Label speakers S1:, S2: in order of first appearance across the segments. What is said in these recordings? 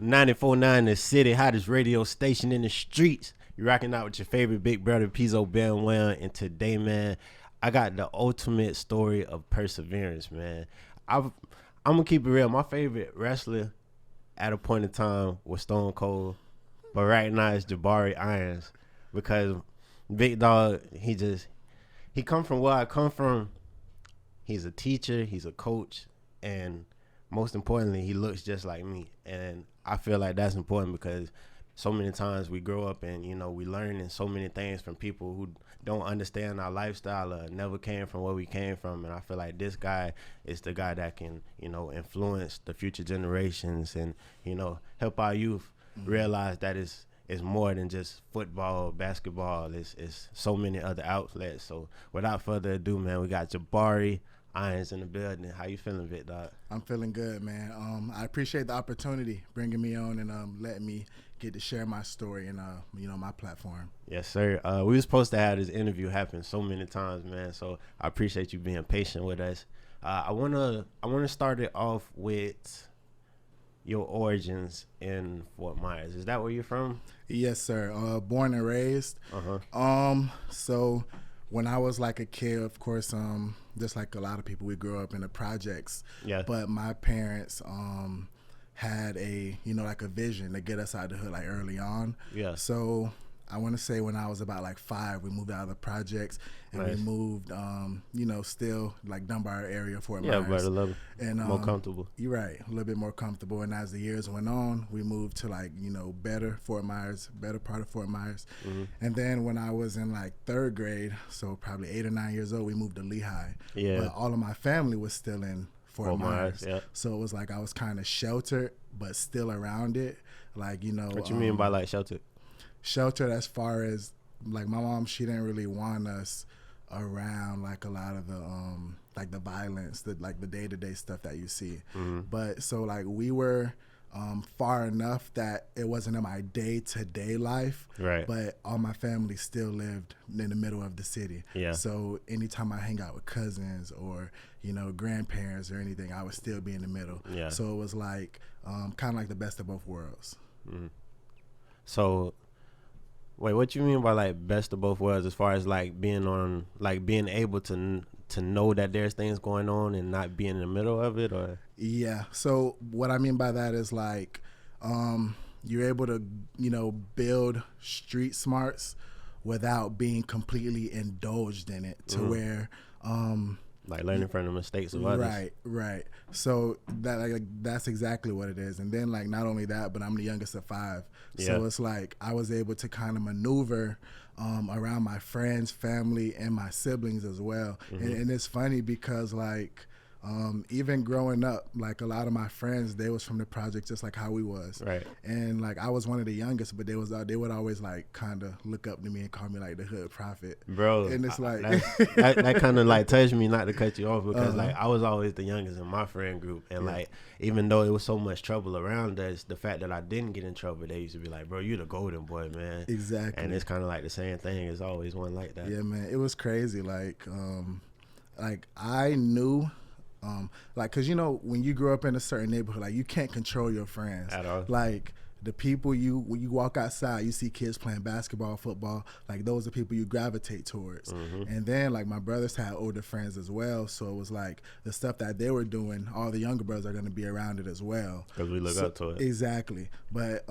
S1: 94.9 the city, hottest radio station in the streets. You're rocking out with your favorite big brother, Pizzo Bell, and today, man, I got the ultimate story of perseverance, man. I'm gonna keep it real. My favorite wrestler at a point in time was Stone Cold, but right now it's Jabari Irons because Big Dog, he come from where I come from. He's a teacher, he's a coach, and most importantly, he looks just like me. And I feel like that's important because so many times we grow up and, we learning so many things from people who don't understand our lifestyle or never came from where we came from. And I feel like this guy is the guy that can, influence the future generations and, help our youth realize that it's more than just football, basketball. It's so many other outlets. So without further ado, man, we got Jabari Irons in the building. How you feeling, Vic Dog?
S2: I'm feeling good, man. I appreciate the opportunity bringing me on and letting me get to share my story and my platform.
S1: Yes, sir. We were supposed to have this interview happen so many times, man. So I appreciate you being patient with us. I wanna start it off with your origins in Fort Myers. Is that where you're from?
S2: Yes, sir. Born and raised. So when I was like a kid, of course, just like a lot of people, we grew up in the projects.
S1: Yeah.
S2: But my parents had a vision to get us out of the hood like early on.
S1: Yeah.
S2: So I want to say when I was about like 5, we moved out of the projects and
S1: Nice.
S2: we moved, still like Dunbar area, Fort
S1: Yeah,
S2: Myers.
S1: but a little
S2: And
S1: more comfortable.
S2: You're right, a little bit more comfortable. And as the years went on, we moved to like better Fort Myers, better part of Fort Myers. And then when I was in like 3rd grade, so probably 8 or 9 years old, we moved to Lehigh.
S1: Yeah.
S2: But all of my family was still in Fort Myers.
S1: Yeah.
S2: So it was like I was kind of sheltered, but still around it. Like
S1: What you mean by like sheltered?
S2: Sheltered as far as like my mom, she didn't really want us around like a lot of the like the violence, the day-to-day stuff that you see. But so like we were far enough that it wasn't in my day-to-day life,
S1: Right.
S2: but all my family still lived in the middle of the city.
S1: Yeah.
S2: So anytime I hang out with cousins or grandparents or anything, I would still be in the middle.
S1: Yeah.
S2: So it was like kind of like the best of both worlds.
S1: So wait, what you mean by like best of both worlds as far as like being able to know that there's things going on and not being in the middle of it? Or
S2: Yeah. So what I mean by that is like you're able to, build street smarts without being completely indulged in it to where
S1: like learning from the mistakes of others?
S2: Right. So that's exactly what it is. And then like not only that, but I'm the youngest of 5. So
S1: Yeah.
S2: it's like I was able to kind of maneuver around my friends, family, and my siblings as well. And it's funny because like even growing up, like a lot of my friends, they was from the project just like how we was.
S1: Right.
S2: And like I was one of the youngest, but they would always like kind of look up to me and call me like the hood prophet.
S1: Bro,
S2: And it's like
S1: that kind of like touched me, not to cut you off, because like I was always the youngest in my friend group, and like even though it was so much trouble around us, the fact that I didn't get in trouble, they used to be like, bro, you the golden boy, man.
S2: Exactly.
S1: And it's kind of like the same thing. It's always one like that.
S2: Yeah, man, it was crazy. Like I knew, like, cause when you grow up in a certain neighborhood, like you can't control your friends
S1: At all.
S2: Like the people when you walk outside, you see kids playing basketball, football, like those are people you gravitate towards. And then like my brothers had older friends as well, so it was like the stuff that they were doing, all the younger brothers are going to be around it as well.
S1: Because we look up to it.
S2: Exactly. But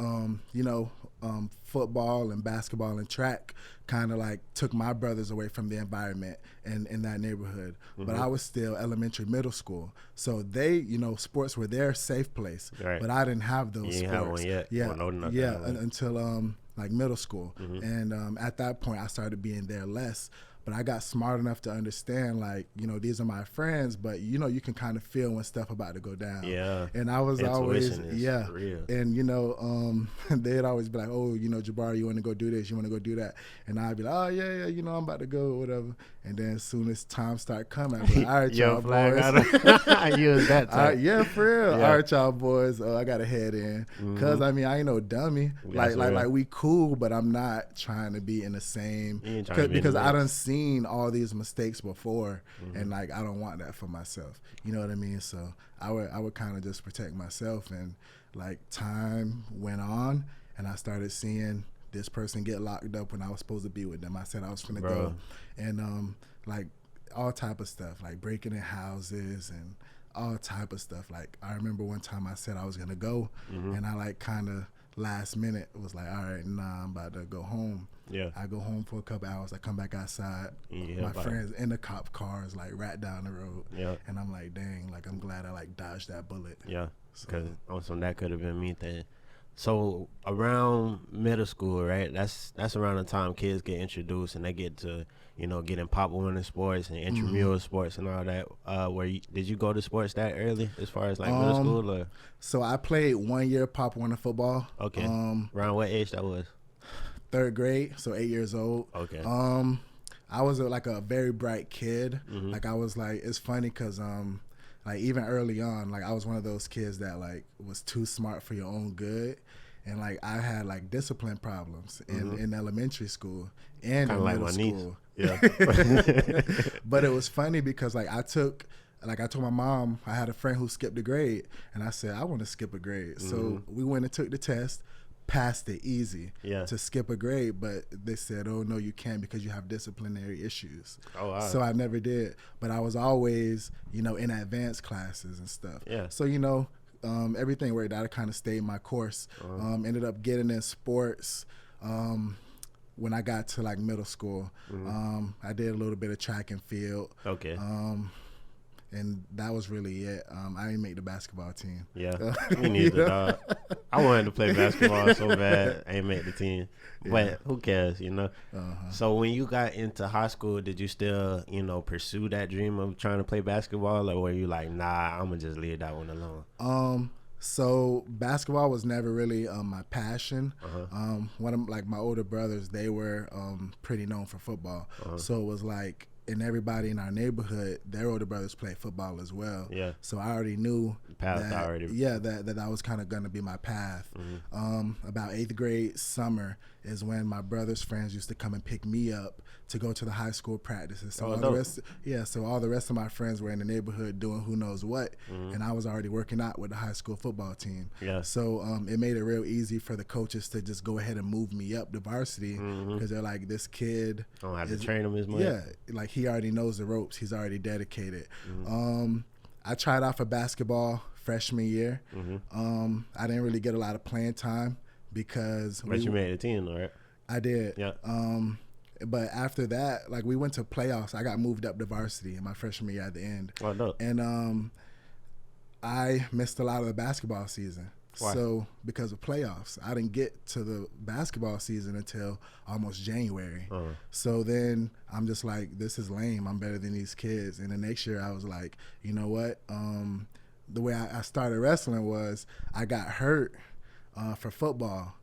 S2: football and basketball and track kind of like took my brothers away from the environment and in that neighborhood. But I was still elementary, middle school, so they, sports were their safe place.
S1: Right.
S2: But I didn't have those
S1: You ain't
S2: sports.
S1: have one yet.
S2: Yeah,
S1: Or old enough to
S2: yeah,
S1: have one.
S2: until like middle school, and at that point I started being there less. But I got smart enough to understand, like, these are my friends, but you can kind of feel when stuff about to go down.
S1: Yeah.
S2: And I was
S1: Intuition
S2: always
S1: is real.
S2: And they'd always be like, oh, Jabari, you want to go do this, you want to go do that, and I'd be like, oh yeah, I'm about to go or whatever. And then as soon as time start coming, I'd be like, all right, y'all boys.
S1: I use that type.
S2: Yeah, for real.
S1: Yeah.
S2: All right, y'all boys. I got to head in. Because, I ain't no dummy.
S1: That's real.
S2: Like we cool, but I'm not trying to be in the same.
S1: You ain't trying to be in
S2: Because
S1: the
S2: I
S1: mix.
S2: done seen all these mistakes before, and, like, I don't want that for myself. You know what I mean? So I would kind of just protect myself. And like time went on, and I started seeing this person get locked up when I was supposed to be with them. I said I was gonna go, and like all type of stuff, like breaking in houses and all type of stuff. Like I remember one time I said I was gonna go, and I like kind of last minute was like, all right, nah, I'm about to go home.
S1: Yeah.
S2: I go home for a couple hours. I come back outside. My friends in the cop cars, like right down the road.
S1: Yeah.
S2: And I'm like, dang, like I'm glad I like dodged that bullet.
S1: Yeah. Because also that could have been me then. So around middle school, right? That's around the time kids get introduced and they get to, you know, get in Pop Warner sports and intramural sports and all that. Did you go to sports that early as far as like middle school? Or?
S2: So I played 1 year Pop Warner football.
S1: Okay. Around what age that was?
S2: 3rd grade, so 8 years old.
S1: Okay.
S2: I was like a very bright kid. Like I was like, it's funny because like even early on, like I was one of those kids that like was too smart for your own good, and like I had like discipline problems in elementary school and in middle school. Yeah. But it was funny because like I told my mom I had a friend who skipped a grade, and I said I want to skip a grade. So we went and took the test. Passed it easy to skip a grade, but they said, oh no, you can't because you have disciplinary issues. Oh wow. So I never did, but I was always, you know, in advanced classes and stuff. Yeah. So, you know, everything worked out. I kind of stayed my course. Ended up getting in sports. When I got to like middle school, I did a little bit of track and field. Okay. And that was really it. I didn't make the basketball team.
S1: Yeah, me neither, dog. I wanted to play basketball so bad. I didn't make the team. But who cares, you know? So when you got into high school, did you still, you know, pursue that dream of trying to play basketball? Or were you like, nah, I'm going to just leave that one alone?
S2: So basketball was never really my passion. One of like my older brothers, they were pretty known for football. So it was like, and everybody in our neighborhood, their older brothers play football as well. Yeah. So I already knew that was kind of going to be my path. About 8th grade summer is when my brother's friends used to come and pick me up to go to the high school practices. So all the rest of my friends were in the neighborhood doing who knows what, and I was already working out with the high school football team. Yeah. So it made it real easy for the coaches to just go ahead and move me up to varsity because they're like, this kid
S1: don't have to train him as much.
S2: Yeah, like he already knows the ropes. He's already dedicated. I tried out for basketball freshman year. I didn't really get a lot of playing time because
S1: you made the team, all right?
S2: I did. Yeah. But after that, like we went to playoffs. I got moved up to varsity in my freshman year at the end. Oh, no. And I missed a lot of the basketball season. Why? So because of playoffs, I didn't get to the basketball season until almost January. So then I'm just like, this is lame. I'm better than these kids. And the next year I was like, you know what? The way I started wrestling was I got hurt for football.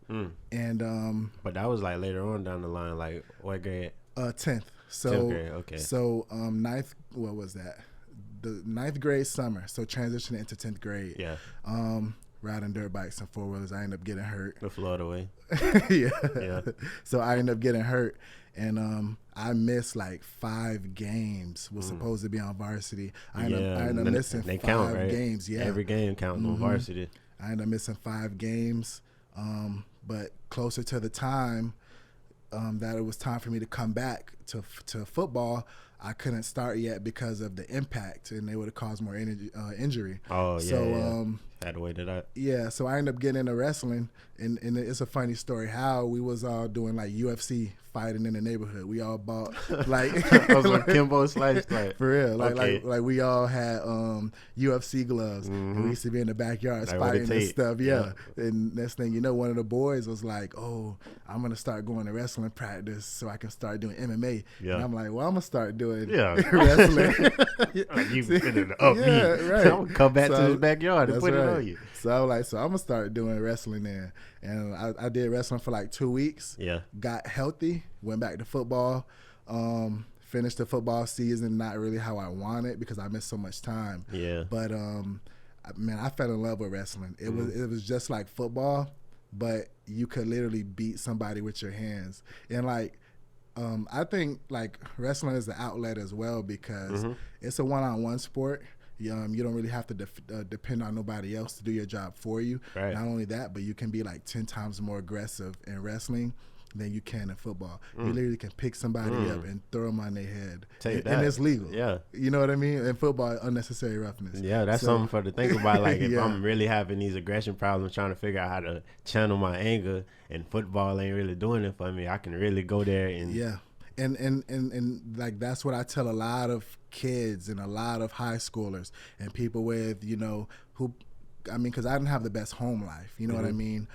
S2: And
S1: but that was like later on down the line, like what grade?
S2: 10th. So
S1: 10th grade, okay.
S2: So ninth, what was that? The 9th grade summer. So transitioning into 10th grade. Yeah. Riding dirt bikes and 4-wheelers, I ended up getting hurt.
S1: The Florida way.
S2: Yeah. So I ended up getting hurt, and I missed like 5 games. Was supposed to be on varsity. I ended up missing 5 games. Yeah.
S1: Every game counts on varsity.
S2: I ended up missing 5 games. But closer to the time that it was time for me to come back to football, I couldn't start yet because of the impact, and they would have caused more injury.
S1: Oh, yeah. So had to wait it out.
S2: Yeah, so I ended up getting into wrestling, and it's a funny story how we was all doing like UFC fighting in the neighborhood. We all bought like
S1: I was like Kimbo Slice, like
S2: for real, like we all had UFC gloves. And we used to be in the backyard like fighting and stuff. Yeah, and next thing you know, one of the boys was like, "Oh, I'm gonna start going to wrestling practice so I can start doing MMA." Yeah. And I'm like, "Well, I'm gonna start doing wrestling."
S1: Like you finna up me. Right. I'm gonna come back to this backyard and put it on you.
S2: So I was like, I'm gonna start doing wrestling there. And I did wrestling for like 2 weeks. Yeah. Got healthy, went back to football, finished the football season not really how I wanted because I missed so much time. Yeah. But man, I fell in love with wrestling. It was just like football, but you could literally beat somebody with your hands. And like I think like wrestling is an outlet as well because it's a one-on-one sport. You don't really have to depend on nobody else to do your job for you.
S1: Right.
S2: Not only that, but you can be like 10 times more aggressive in wrestling than you can in football. You literally can pick somebody up and throw them on their head. And it's legal.
S1: Yeah.
S2: You know what I mean? In football, unnecessary roughness.
S1: Yeah, that's something for to think about. Like, if
S2: Yeah.
S1: I'm really having these aggression problems, trying to figure out how to channel my anger, and football ain't really doing it for me, I can really go there and
S2: Yeah. And like, that's what I tell a lot of kids and a lot of high schoolers and people with, you know, who, I mean, because I didn't have the best home life. You know what I mean?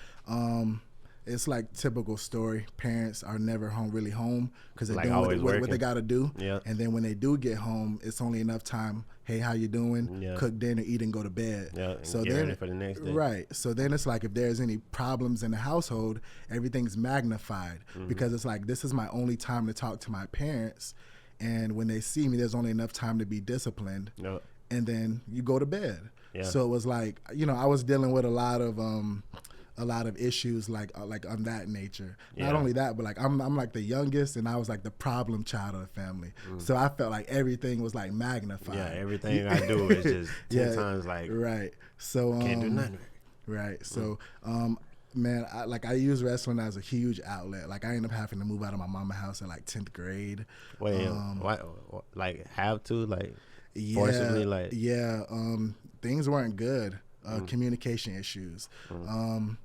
S2: It's like typical story. Parents are never really home because they're
S1: Like
S2: doing what they
S1: working.
S2: got to do.
S1: Yeah.
S2: And then when they do get home, it's only enough time. Hey, how you doing?
S1: Yeah.
S2: Cook dinner, eat, and go to bed.
S1: Yeah, and
S2: So
S1: get
S2: then,
S1: ready for the next day.
S2: right. So then it's like, if there's any problems in the household, everything's magnified because it's like, this is my only time to talk to my parents. And when they see me, there's only enough time to be disciplined.
S1: Yep.
S2: And then you go to bed.
S1: Yeah.
S2: So it was like, you know, I was dealing with a lot of issues like on that nature.
S1: Yeah.
S2: Not only that, but like I'm like the youngest, and I was like the problem child of the family. So I felt like everything was like magnified.
S1: Yeah, everything I do is just 10 times like,
S2: right. So
S1: can't do nothing.
S2: Right. So man, I use wrestling as a huge outlet. Like, I ended up having to move out of my mama's house in like 10th grade.
S1: Wait, why, like, have to, like,
S2: Yeah,
S1: forcibly, like,
S2: yeah. Things weren't good. Communication issues. I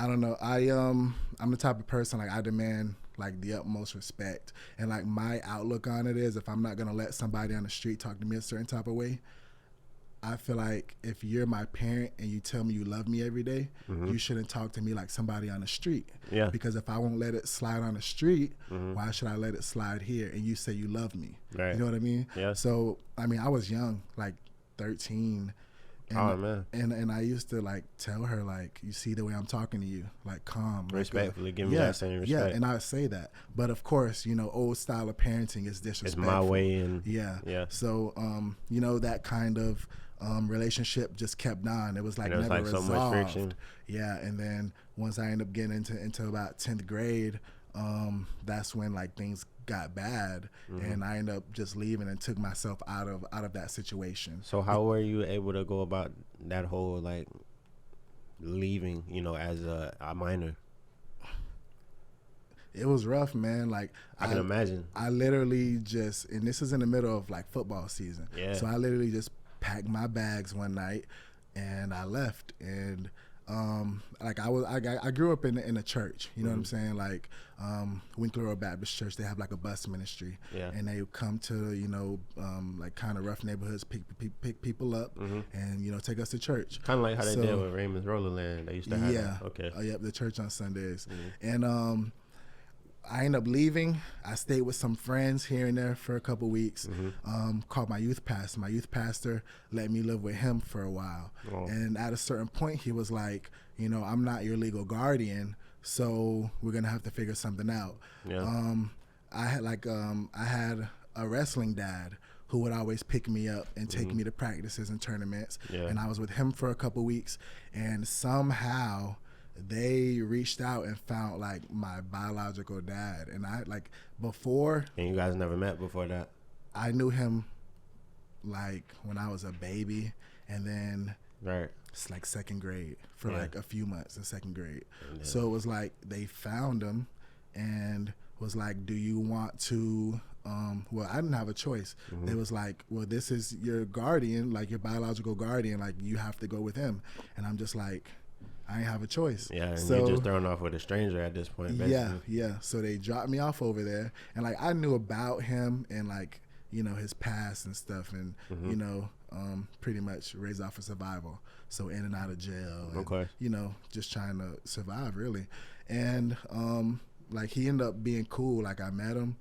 S2: don't know. I'm the type of person, like, I demand like the utmost respect, and like my outlook on it is, if I'm not gonna let somebody on the street talk to me a certain type of way, I feel like if you're my parent and you tell me you love me every day, you shouldn't talk to me like somebody on the street.
S1: Yeah.
S2: Because if I won't let it slide on the street, why should I let it slide here? And you say you love me.
S1: Right.
S2: You know what I mean?
S1: Yeah.
S2: So, I mean, I was young, like 13. And,
S1: Oh, man.
S2: And I used to like tell her, like, you see the way I'm talking to you, like, calm.
S1: Respectfully, give me that same respect.
S2: Yeah, and I would say that. But of course, you know, old style of parenting is disrespectful.
S1: It's my way. And
S2: Yeah. So, you know, that kind of relationship just kept on. It was like,
S1: and it was
S2: never
S1: like
S2: resolved.
S1: so much friction.
S2: Yeah, and then once I ended up getting into about 10th grade, that's when like things got bad, and I ended up just leaving and took myself out of that situation.
S1: So how were you able to go about that whole, like, leaving, you know, as a minor?
S2: It was rough, man. Like,
S1: I can imagine.
S2: I literally just, and this is in the middle of like football season.
S1: Yeah.
S2: So I literally just packed my bags one night and I left. And like I grew up in a church, you know what I'm saying? Like Winkler Baptist Church, they have like a bus ministry.
S1: Yeah.
S2: And they come to, you know, like kind of rough neighborhoods, pick people up and, you know, take us to church.
S1: Kind of like how they did with Raymond's Rollerland. They used to have that. Okay.
S2: Yep, the church on Sundays. And I ended up leaving. I stayed with some friends here and there for a couple weeks. Called my youth pastor. My youth pastor let me live with him for a while.
S1: Oh.
S2: And at a certain point, he was like, you know, I'm not your legal guardian, so we're gonna have to figure something out.
S1: Yeah.
S2: I had a wrestling dad who would always pick me up and take me to practices and tournaments.
S1: Yeah.
S2: And I was with him for a couple weeks, and somehow they reached out and found like my biological dad. And I like before,
S1: And you guys never met before that?
S2: I knew him like when I was a baby, and then
S1: Right.
S2: it's like second grade for like a few months in second grade.
S1: Yeah.
S2: So it was like they found him and was like, do you want to well, I didn't have a choice. They was like, well, this is your guardian, like your biological guardian, like you have to go with him. And I'm just like, I ain't have a choice.
S1: Yeah, and
S2: so,
S1: you're just thrown off with a stranger at this point, basically.
S2: Yeah. So they dropped me off over there, and like I knew about him and like, you know, his past and stuff, and you know, pretty much raised off of survival. So in and out of jail. And,
S1: Okay.
S2: you know, just trying to survive really. And like he ended up being cool. Like I met him.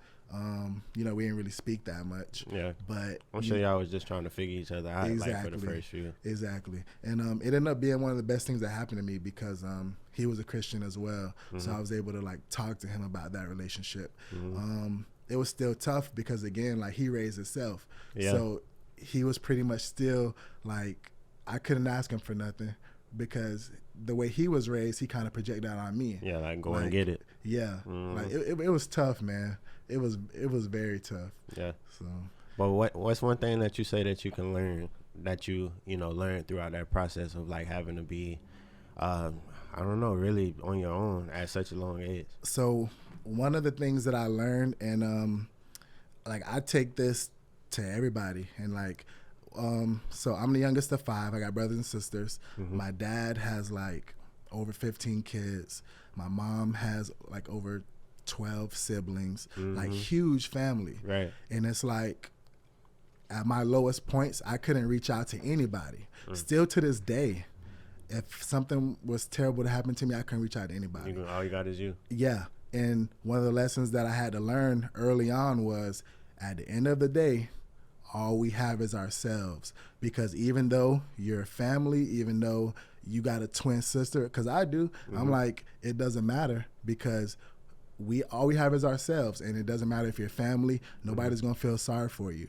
S2: You know, we didn't really speak that much.
S1: Yeah.
S2: But
S1: I'm sure y'all was just trying to figure each other out, like, for the first few.
S2: Exactly. And it ended up being one of the best things that happened to me because he was a Christian as well. So I was able to like talk to him about that relationship. It was still tough because again, like he raised himself.
S1: Yeah.
S2: So he was pretty much still like, I couldn't ask him for nothing because the way he was raised, he kind of projected that on me.
S1: Yeah, like go
S2: Like,
S1: and get it.
S2: Yeah. Like it was tough, man. It was very tough.
S1: Yeah.
S2: So
S1: But what's one thing that you say that you can learn, that you know learn throughout that process of like having to be, I don't know, really on your own at such a long age?
S2: So one of the things that I learned, and like I take this to everybody, and like so I'm the youngest of 5. I got brothers and sisters. My dad has like over 15 kids. My mom has like over 12 siblings, like huge family.
S1: Right.
S2: And it's like at my lowest points, I couldn't reach out to anybody. Still to this day, if something was terrible to happen to me, I couldn't reach out to anybody.
S1: All you got is you.
S2: Yeah. And one of the lessons that I had to learn early on was at the end of the day, all we have is ourselves. Because even though you're family, even though you got a twin sister, because I do, I'm like, it doesn't matter, because all we have is ourselves, and it doesn't matter if you're family. Nobody's gonna feel sorry for you.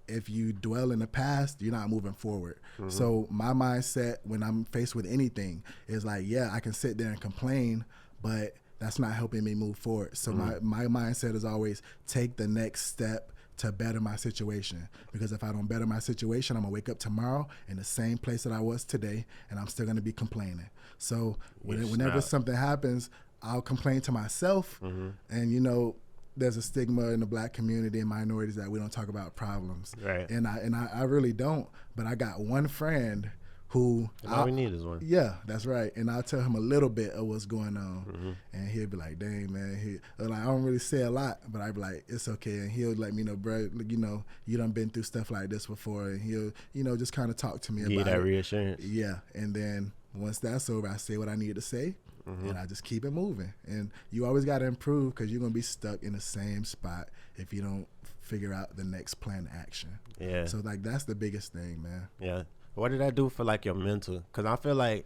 S2: If you dwell in the past, you're not moving forward. So my mindset when I'm faced with anything is like, yeah, I can sit there and complain, but that's not helping me move forward. So my mindset is always take the next step to better my situation, because if I don't better my situation, I'm gonna wake up tomorrow in the same place that I was today, and I'm still gonna be complaining. So whenever something happens, I'll complain to myself, and you know, there's a stigma in the Black community and minorities that we don't talk about problems,
S1: Right.
S2: and I really don't. But I got one friend who
S1: All we need is one.
S2: Yeah, that's right. And I'll tell him a little bit of what's going on, and he'll be like, "Dang, man." Like, I don't really say a lot, but I'll be like, "It's okay," and he'll let me know, bro. You know, you done been through stuff like this before, and he'll, you know, just kind of talk to me about
S1: that
S2: it.
S1: reassurance.
S2: Yeah, and then once that's over, I say what I need to say, and I just keep it moving. And you always got to improve, because you're gonna be stuck in the same spot if you don't figure out the next plan of action.
S1: Yeah.
S2: So like that's the biggest thing, man.
S1: Yeah. What did that do for like your mental? Because I feel like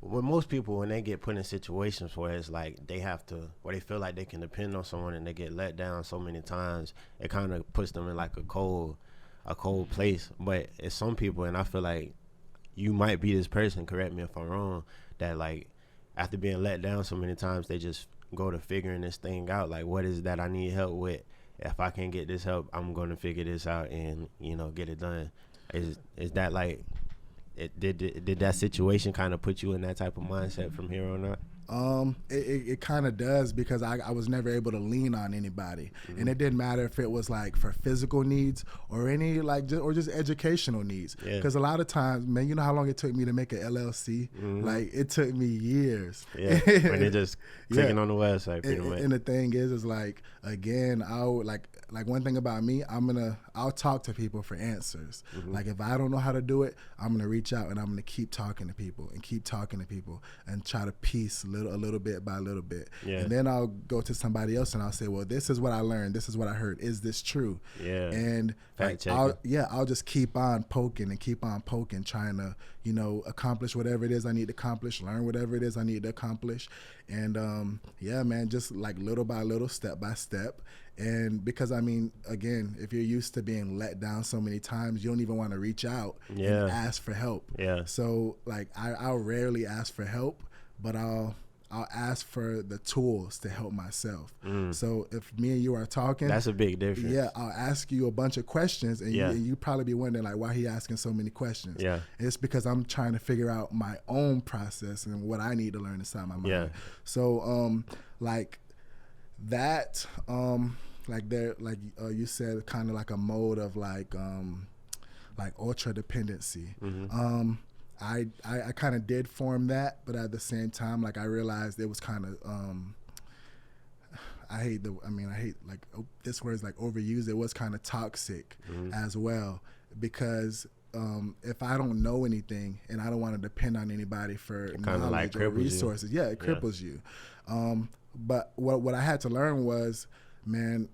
S1: when most people, when they get put in situations where it's like they have to, where they feel like they can depend on someone and they get let down so many times, it kind of puts them in like a cold place. But it's some people, and I feel like you might be this person, correct me if I'm wrong, that like after being let down so many times, they just go to figuring this thing out. Like, what is that I need help with? If I can't get this help, I'm going to figure this out and, you know, get it done. Is that like, did that situation kind of put you in that type of mindset from here on out?
S2: It kind of does, because I was never able to lean on anybody, and it didn't matter if it was like for physical needs or any like or just educational needs. Because a lot of times, man, you know how long it took me to make an LLC? Like it took me years.
S1: Yeah, when they just clicking on the website, pretty much.
S2: And the thing is like, again, I'll like one thing about me, I'll talk to people for answers. Like if I don't know how to do it, I'm gonna reach out and I'm gonna keep talking to people and try to piece a little bit by little bit.
S1: Yeah.
S2: And then I'll go to somebody else and I'll say, well, this is what I learned. This is what I heard. Is this true?
S1: Yeah.
S2: And
S1: Fact
S2: I'll just keep on poking, trying to, you know, accomplish whatever it is I need to accomplish, learn whatever it is I need to accomplish. And yeah, man, just like little by little, step by step. And because, I mean, again, if you're used to being let down so many times, you don't even want to reach out and ask for help.
S1: Yeah.
S2: So like I'll rarely ask for help, but I'll ask for the tools to help myself. So if me and you are talking,
S1: that's a big difference.
S2: Yeah, I'll ask you a bunch of questions, and you probably be wondering like, why he asking so many questions?
S1: Yeah,
S2: it's because I'm trying to figure out my own process and what I need to learn inside my mind.
S1: Yeah.
S2: So like that, you said, kind of like a mode of like ultra dependency. I kind of did form that, but at the same time, like I realized it was kind of I hate like this word is like overused. It was kind of toxic as well, because if I don't know anything and I don't want to depend on anybody for knowledge or resources, it cripples you. But what I had to learn was, man,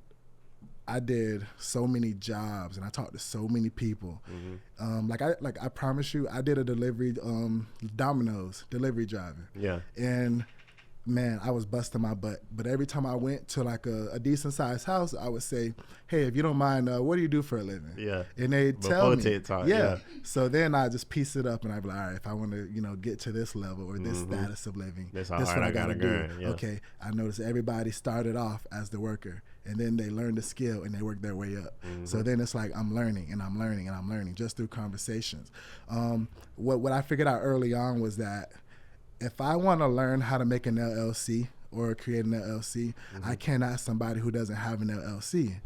S2: I did so many jobs and I talked to so many people. I promise you, I did a delivery, Domino's delivery driving.
S1: Yeah.
S2: And man, I was busting my butt. But every time I went to like a decent sized house, I would say, hey, if you don't mind, what do you do for a living?
S1: Yeah.
S2: And they tell me.
S1: TikTok,
S2: yeah. So then I just piece it up and I'd be like, all right, if I want to, get to this level or this status of living,
S1: That's
S2: this
S1: what
S2: I got to do.
S1: Yeah.
S2: Okay. I noticed everybody started off as the worker and then they learn the skill and they work their way up. So then it's like I'm learning and I'm learning and I'm learning just through conversations. What I figured out early on was that if I want to learn how to make an LLC or create an LLC, I can't ask somebody who doesn't have an LLC.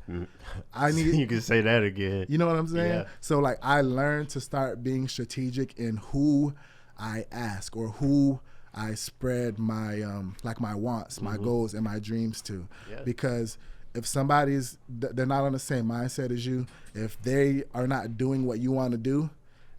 S2: I need.
S1: You can say that again.
S2: You know what I'm saying?
S1: Yeah.
S2: So like I learned to start being strategic in who I ask or who I spread my my wants, my goals, and my dreams to, because if somebody's they're not on the same mindset as you, if they are not doing what you want to do,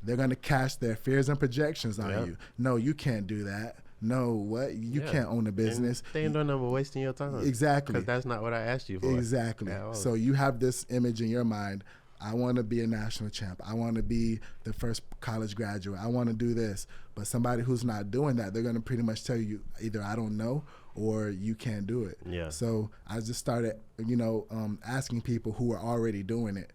S2: they're going to cast their fears and projections on you. No, you can't do that. No, what? You can't own a business.
S1: And they ain't doing nothing but wasting your time.
S2: Exactly.
S1: Because that's not what I asked you for.
S2: Exactly. So you have this image in your mind. I want to be a national champ. I want to be the first college graduate. I want to do this. But somebody who's not doing that, they're going to pretty much tell you either I don't know or you can't do it.
S1: Yeah.
S2: So I just started, asking people who are already doing it.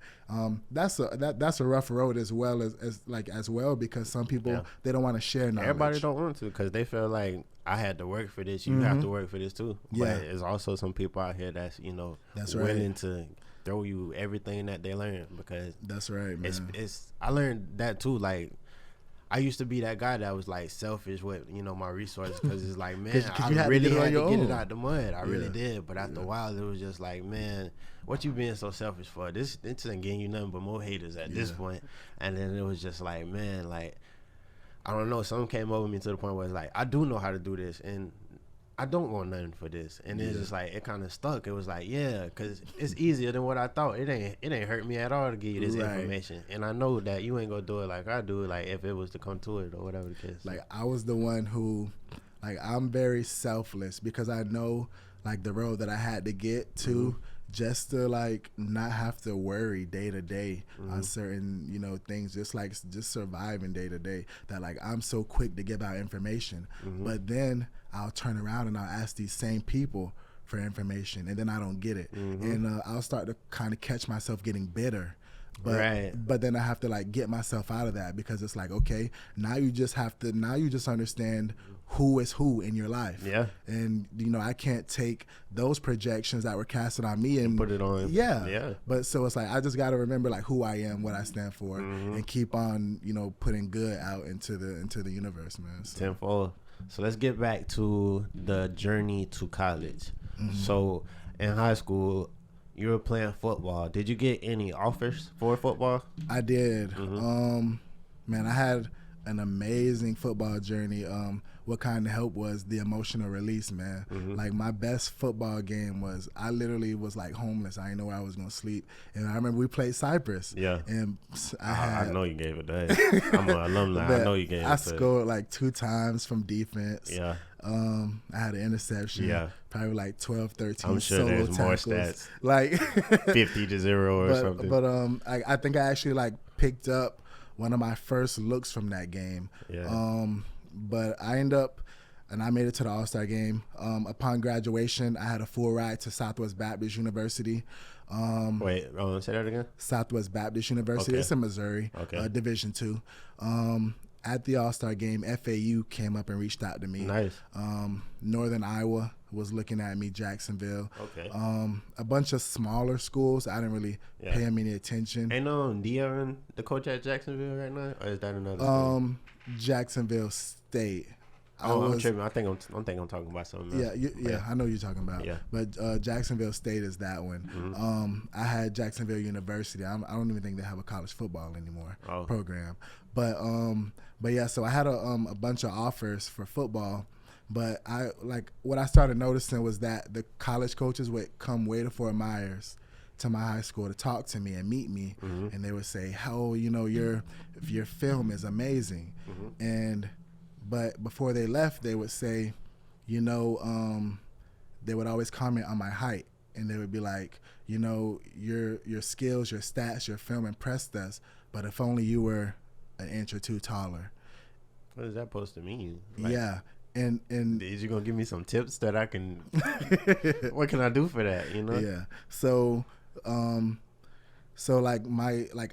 S2: That's a rough road as well because some people they don't want to share knowledge.
S1: Everybody don't want to because they feel like I had to work for this. You have to work for this too.
S2: Yeah.
S1: But there's also some people out here that's
S2: That's
S1: willing
S2: right.
S1: to throw you everything that they learn because
S2: that's right, man.
S1: It's I learned that too. Like I used to be that guy that was like selfish with my resources because it's like, man, I really had to get it out the mud. I really did. But after a while, it was just like, man, what you being so selfish for? This ain't getting you nothing but more haters at this point. And then it was just like, man, like I don't know. Something came over me to the point where it's like I do know how to do this and I don't want nothing for this. And it's just like it kind of stuck. It was like, because it's easier than what I thought. It ain't hurt me at all to give you this information. And I know that you ain't gonna do it like I do it, like if it was to come to it or whatever the case.
S2: Like I was the one who, like I'm very selfless because I know like the road that I had to get to just to like not have to worry day to day on certain things, just surviving day to day. That like I'm so quick to give out information, but then I'll turn around and I'll ask these same people for information, and then I don't get it, and I'll start to kind of catch myself getting bitter. But then I have to like get myself out of that because it's like, okay, now you just understand who is who in your life. Yeah. And I can't take those projections that were casted on me and
S1: put it on.
S2: Yeah. But so it's like I just got to remember like who I am, what I stand for, and keep on putting good out into the universe, man. So.
S1: Tenfold. So let's get back to the journey to college. So in high school, you were playing football. Did you get any offers for football?
S2: I did. Man, I had an amazing football journey. What kind of help was the emotional release, man. Like my best football game was I literally was like homeless. I didn't know where I was gonna sleep. And I remember we played Cypress. Yeah. And
S1: I know you gave it that. I'm an alumni. I know you gave it.
S2: I scored like 2 times from defense. Yeah. I had an interception. Yeah. Probably like 12, 13
S1: I'm sure
S2: solo
S1: there's
S2: tackles.
S1: More stats.
S2: Like
S1: 50-0 or something.
S2: But I think I actually like picked up one of my first looks from that game. Yeah. But I ended up, and I made it to the All-Star game. Upon graduation, I had a full ride to Southwest Baptist University.
S1: Wait, say that again?
S2: Southwest Baptist University. Okay. It's in Missouri, Division II. At the All-Star game, FAU came up and reached out to me. Nice. Northern Iowa was looking at me, Jacksonville. Okay. A bunch of smaller schools. I didn't really pay them any attention.
S1: Ain't Dion the coach at Jacksonville right now? Or is that another school?
S2: Jacksonville State.
S1: I'm tripping. I think I'm talking about something else.
S2: Yeah, I know what you're talking about. Yeah. But Jacksonville State is that one. I had Jacksonville University. I don't even think they have a college football anymore program. But yeah, so I had a bunch of offers for football. But what I started noticing was that the college coaches would come way to Fort Myers to my high school to talk to me and meet me, and they would say, "Oh, your film is amazing," but before they left, they would say, they would always comment on my height, and they would be like, your skills, your stats, your film impressed us, but if only you were an inch or two taller.
S1: What is that supposed to mean?
S2: Yeah. and
S1: Is you gonna give me some tips that I can? What can I do for that? You know?
S2: yeah. So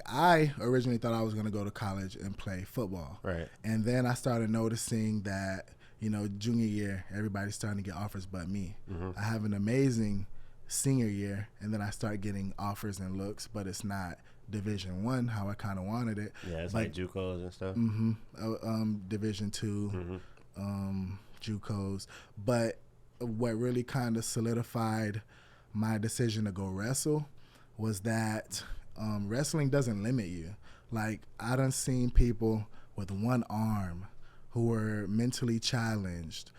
S2: I originally thought I was gonna go to college and play football.
S1: Right.
S2: And then I started noticing that, junior year, everybody's starting to get offers but me. I have an amazing senior year, and then I start getting offers and looks, but it's not Division I how I kind of wanted it.
S1: Yeah, it's like JUCOs and stuff.
S2: Division II, JUCOs. But what really kind of solidified my decision to go wrestle was that wrestling doesn't limit you. Like, I done seen people with one arm who were mentally challenged,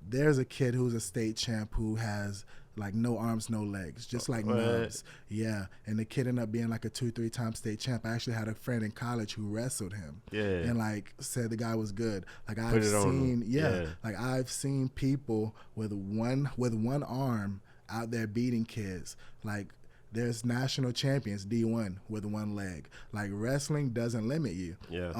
S2: there's a kid who's a state champ who has like no arms, no legs, just like nubs. Yeah. And the kid ended up being like a 2-3 time state champ. I actually had a friend in college who wrestled him. Yeah. And like said the guy was good. Like I've seen people with one arm out there beating kids. Like there's national champions D1 with one leg. Like wrestling doesn't limit you.
S1: Yeah.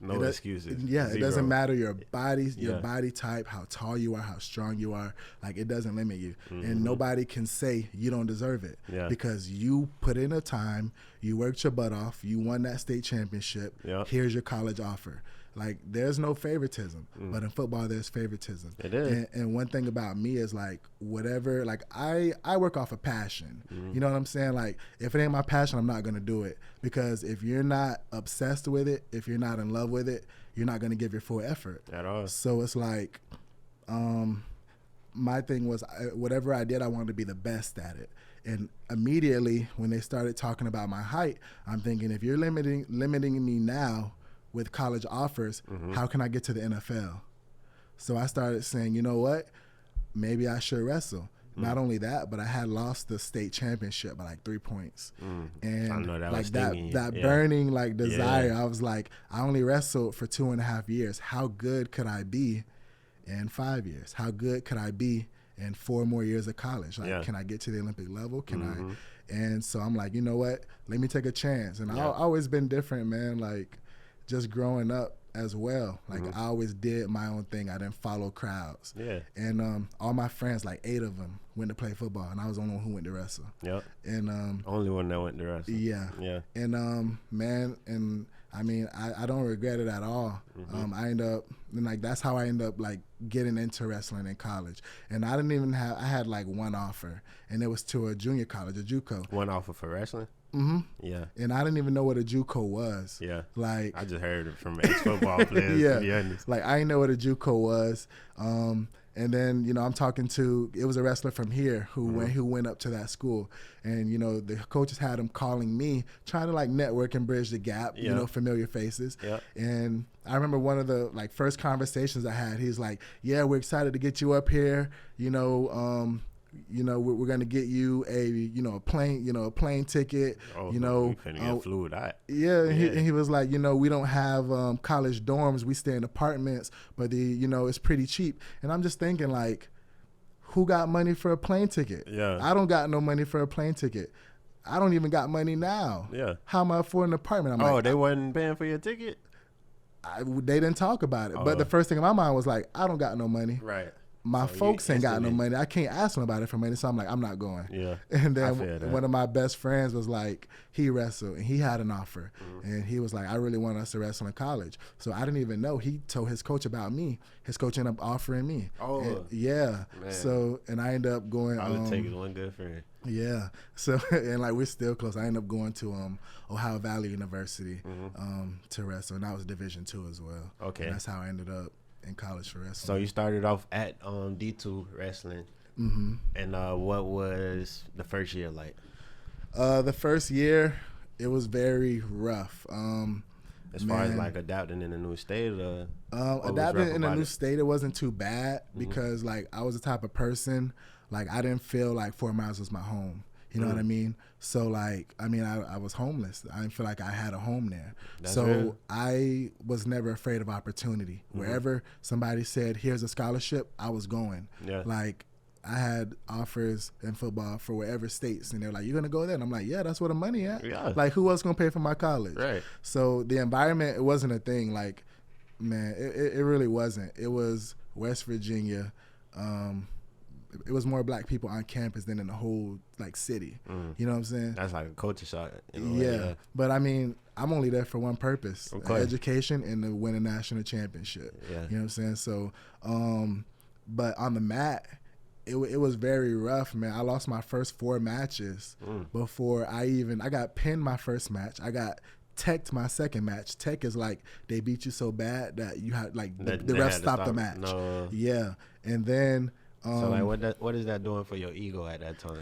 S1: No excuses.
S2: Yeah, Zero. It doesn't matter your body type, how tall you are, how strong you are. Like, it doesn't limit you. And nobody can say you don't deserve it. Yeah. Because you put in the time, you worked your butt off, you won that state championship, here's your college offer. Like, there's no favoritism. But in football, there's favoritism.
S1: It is.
S2: And one thing about me is, like, whatever, like, I work off of passion. You know what I'm saying? Like, if it ain't my passion, I'm not going to do it. Because if you're not obsessed with it, if you're not in love with it, you're not going to give your full effort.
S1: At all.
S2: So it's like, my thing was, whatever I did, I wanted to be the best at it. And immediately, when they started talking about my height, I'm thinking, if you're limiting me now with college offers, how can I get to the NFL? So I started saying, you know what? Maybe I should wrestle. Not only that, but I had lost the state championship by like 3 points. And
S1: I know that
S2: like
S1: was
S2: that burning like desire, I was like, I only wrestled for 2.5 years. How good could I be in 5 years? How good could I be in 4 more years of college? Like, can I get to the Olympic level? Can I? And so I'm like, you know what? Let me take a chance. And I've always been different, man. Like, just growing up as well. Like, I always did my own thing. I didn't follow crowds. Yeah. And all my friends, like 8 of them, went to play football, and I was the only one who went to wrestle.
S1: Yep.
S2: And
S1: only one that went to wrestle.
S2: Yeah.
S1: Yeah.
S2: And man, and I mean, I don't regret it at all. I end up, and like, that's how I end up like getting into wrestling in college. And I didn't even I had like one offer, and it was to a junior college, a JUCO.
S1: One offer for wrestling? Yeah.
S2: And I didn't even know what a JUCO was.
S1: Yeah.
S2: Like,
S1: I just heard it from ex-football players, to be honest.
S2: Like, I didn't know what a JUCO was. And then, I'm talking to, it was a wrestler from here who went up to that school. And, the coaches had him calling me, trying to like network and bridge the gap, familiar faces. Yeah. And I remember one of the like first conversations I had, he's like, yeah, we're excited to get you up here. We're gonna get you a plane ticket.
S1: Oh, we finna get fluid out.
S2: Yeah, and he was like, we don't have college dorms. We stay in apartments, but it's pretty cheap. And I'm just thinking, like, who got money for a plane ticket?
S1: Yeah,
S2: I don't got no money for a plane ticket. I don't even got money now.
S1: Yeah,
S2: how am I affording an apartment?
S1: They wasn't paying for your ticket.
S2: They didn't talk about it. But the first thing in my mind was like, I don't got no money.
S1: Right.
S2: My folks ain't got no money. I can't ask nobody for money, so I'm like, I'm not going.
S1: Yeah.
S2: And then one of my best friends was like, he wrestled, and he had an offer. And he was like, I really want us to wrestle in college. So I didn't even know. He told his coach about me. His coach ended up offering me.
S1: Oh.
S2: And, yeah. Man. So, and I ended up going.
S1: I would take it one good friend.
S2: Yeah. So, and like, we're still close. I ended up going to Ohio Valley University to wrestle, and that was Division II as well.
S1: Okay.
S2: And that's how I ended up in college for wrestling.
S1: So you started off at D2 wrestling. And what was the first year like?
S2: The first year, it was very rough.
S1: As far as like adapting in a new state,
S2: adapting in a new state, it wasn't too bad because like I was the type of person, like I didn't feel like 4 miles was my home. You know what I mean? So like, I mean, I was homeless. I didn't feel like I had a home there.
S1: That's
S2: so
S1: real.
S2: I was never afraid of opportunity. Wherever somebody said, here's a scholarship, I was going.
S1: Yeah.
S2: Like, I had offers in football for wherever states, and they're like, you're going to go there? And I'm like, yeah, that's where the money at.
S1: Yeah.
S2: Like, who else going to pay for my college?
S1: Right.
S2: So the environment, it wasn't a thing. Like, Man, it really wasn't. It was West Virginia. It was more black people on campus than in the whole like city. You know what I'm saying?
S1: That's like a culture shock.
S2: Yeah, but I mean, I'm only there for one purpose: education and to win a national championship.
S1: Yeah.
S2: You know what I'm saying? So, but on the mat, it was very rough, man. I lost my first 4 matches before I got pinned my first match. I got teched my second match. Tech is like they beat you so bad that you had like the ref stopped the match.
S1: No.
S2: Yeah, and then.
S1: So like what is that doing for your ego at that time?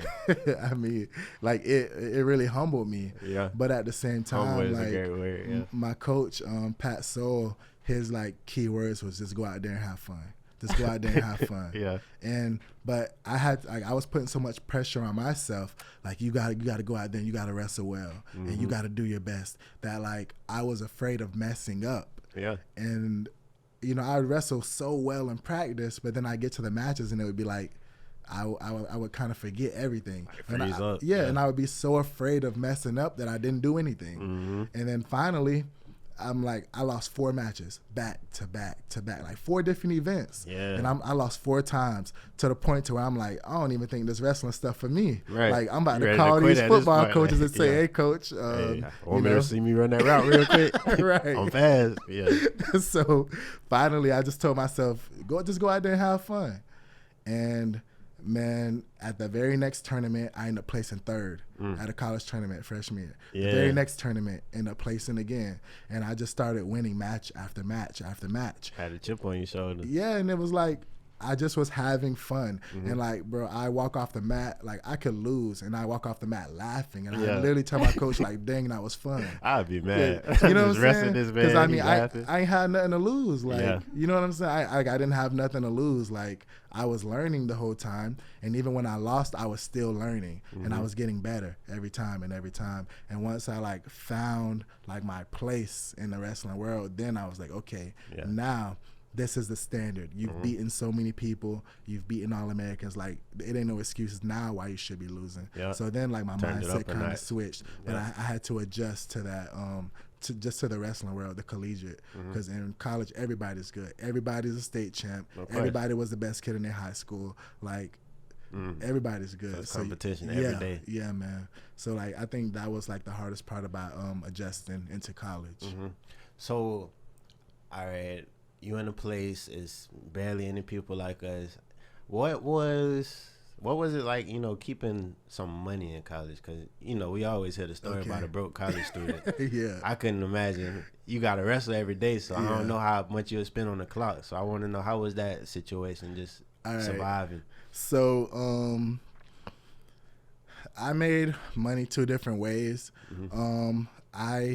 S2: I mean, like it really humbled me.
S1: Yeah.
S2: But at the same time,
S1: humble is
S2: like
S1: a great word, yeah.
S2: my coach, Pat Soul, his like key words was just go out there and have fun. Just go out there and have fun.
S1: Yeah.
S2: But I was putting so much pressure on myself, like you gotta go out there and you gotta wrestle well and you gotta do your best. That like I was afraid of messing up.
S1: Yeah.
S2: And you know, I wrestle so well in practice, but then I get to the matches and it would be like, I would kind of forget everything.
S1: Like freeze up.
S2: And I would be so afraid of messing up that I didn't do anything. And then finally, I'm like, I lost 4 matches back to back to back, like 4 different events.
S1: Yeah.
S2: And I lost 4 times to the point to where I'm like, I don't even think this wrestling stuff for me.
S1: Right.
S2: Like I'm about
S1: You
S2: to
S1: ready
S2: call
S1: to quit
S2: these
S1: at this
S2: football
S1: point,
S2: coaches
S1: like,
S2: and say,
S1: yeah.
S2: hey coach,
S1: Want me to see me run that route real quick?
S2: Right.
S1: I'm fast. Yeah.
S2: So finally I just told myself, go out there and have fun. And man, at the very next tournament, I ended up placing 3rd at a college tournament freshman year.
S1: Yeah.
S2: The very next tournament, ended up placing again. And I just started winning match after match after match.
S1: Had a chip on your shoulder.
S2: Yeah, and it was like, I just was having fun. And like, bro, I walk off the mat, like I could lose and I walk off the mat laughing. And I literally tell my coach like, dang, that was fun.
S1: I'd be mad.
S2: You know what I'm saying?
S1: Because
S2: I mean, I ain't had nothing to lose. Like, you know what I'm saying? I didn't have nothing to lose. Like I was learning the whole time. And even when I lost, I was still learning and I was getting better every time and every time. And once I like found like my place in the wrestling world, then I was like, okay, now this is the standard. You've beaten so many people. You've beaten all Americans. Like it ain't no excuses now why you should be losing. So then like my mindset kind of switched, but I had to adjust to that, to the wrestling world, the collegiate, because in college everybody's good. Everybody's a state champ. Everybody was the best kid in their high school. Like everybody's good.
S1: So competition every day.
S2: Yeah, man. So like I think that was like the hardest part about adjusting into college.
S1: So, all right. You in a place, it's barely any people like us. What was it like, you know, keeping some money in college? Because, you know, we always hear the story about a broke college student. I couldn't imagine. You got to wrestle every day, so I don't know how much you'll spend on the clock. So I want to know, how was that situation, just surviving?
S2: So I made money 2 different ways. Because,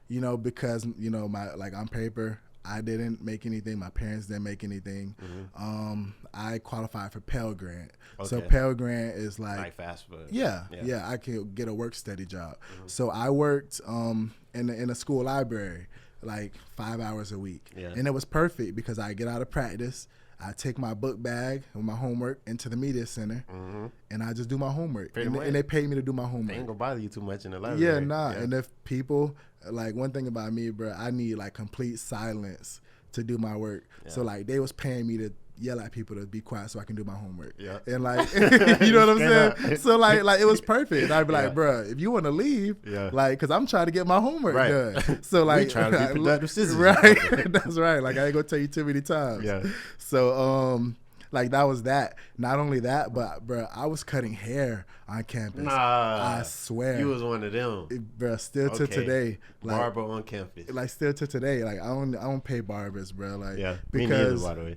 S2: you know, my like on paper, I didn't make anything. My parents didn't make anything. I qualified for Pell Grant. So Pell Grant is like
S1: fast food.
S2: Yeah. I could get a work study job. So I worked in a school library like 5 hours a week, and it was perfect because I get out of practice. I take my book bag with my homework into the media center, and I just do my homework. And they paid me to do my homework.
S1: They ain't gonna bother you too much in the library.
S2: And if people, like one thing about me, bro, I need like complete silence to do my work. So like they was paying me to yell at people to be quiet so I can do my homework. And like, you know what I'm saying? So like it was perfect. And I'd be like, bro, if you want to leave, like, cause I'm trying to get my homework done. So like,
S1: we trying to be productive citizens.
S2: Right. That's right. Like I ain't gonna tell you too many times. So like that was that. Not only that, but bro, I was cutting hair on campus. I swear.
S1: You was one of them.
S2: Bro, still to today. Like,
S1: barber on campus.
S2: Like still to today. Like I don't pay barbers, bro. Like
S1: because
S2: me
S1: neither, by the way.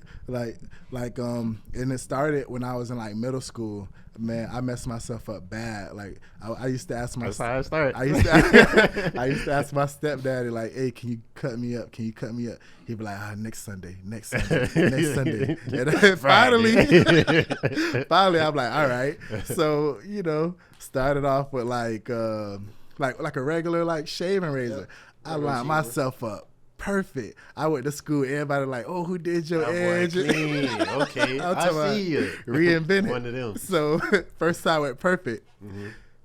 S2: Like and it started when I was in like middle school. Man, I messed myself up bad. Like I used to ask my
S1: That's how it started.
S2: I used to ask my stepdaddy like, "Hey, can you cut me up? Can you cut me up?" He'd be like, next Sunday." And then finally, I'm like, all right. So you know, started off with like a regular like shaving razor. I lined myself up perfect. I went to school. Everybody like, oh, who did your edge?
S1: Okay, I see you.
S2: Reinvented.
S1: One of them.
S2: So first time went perfect.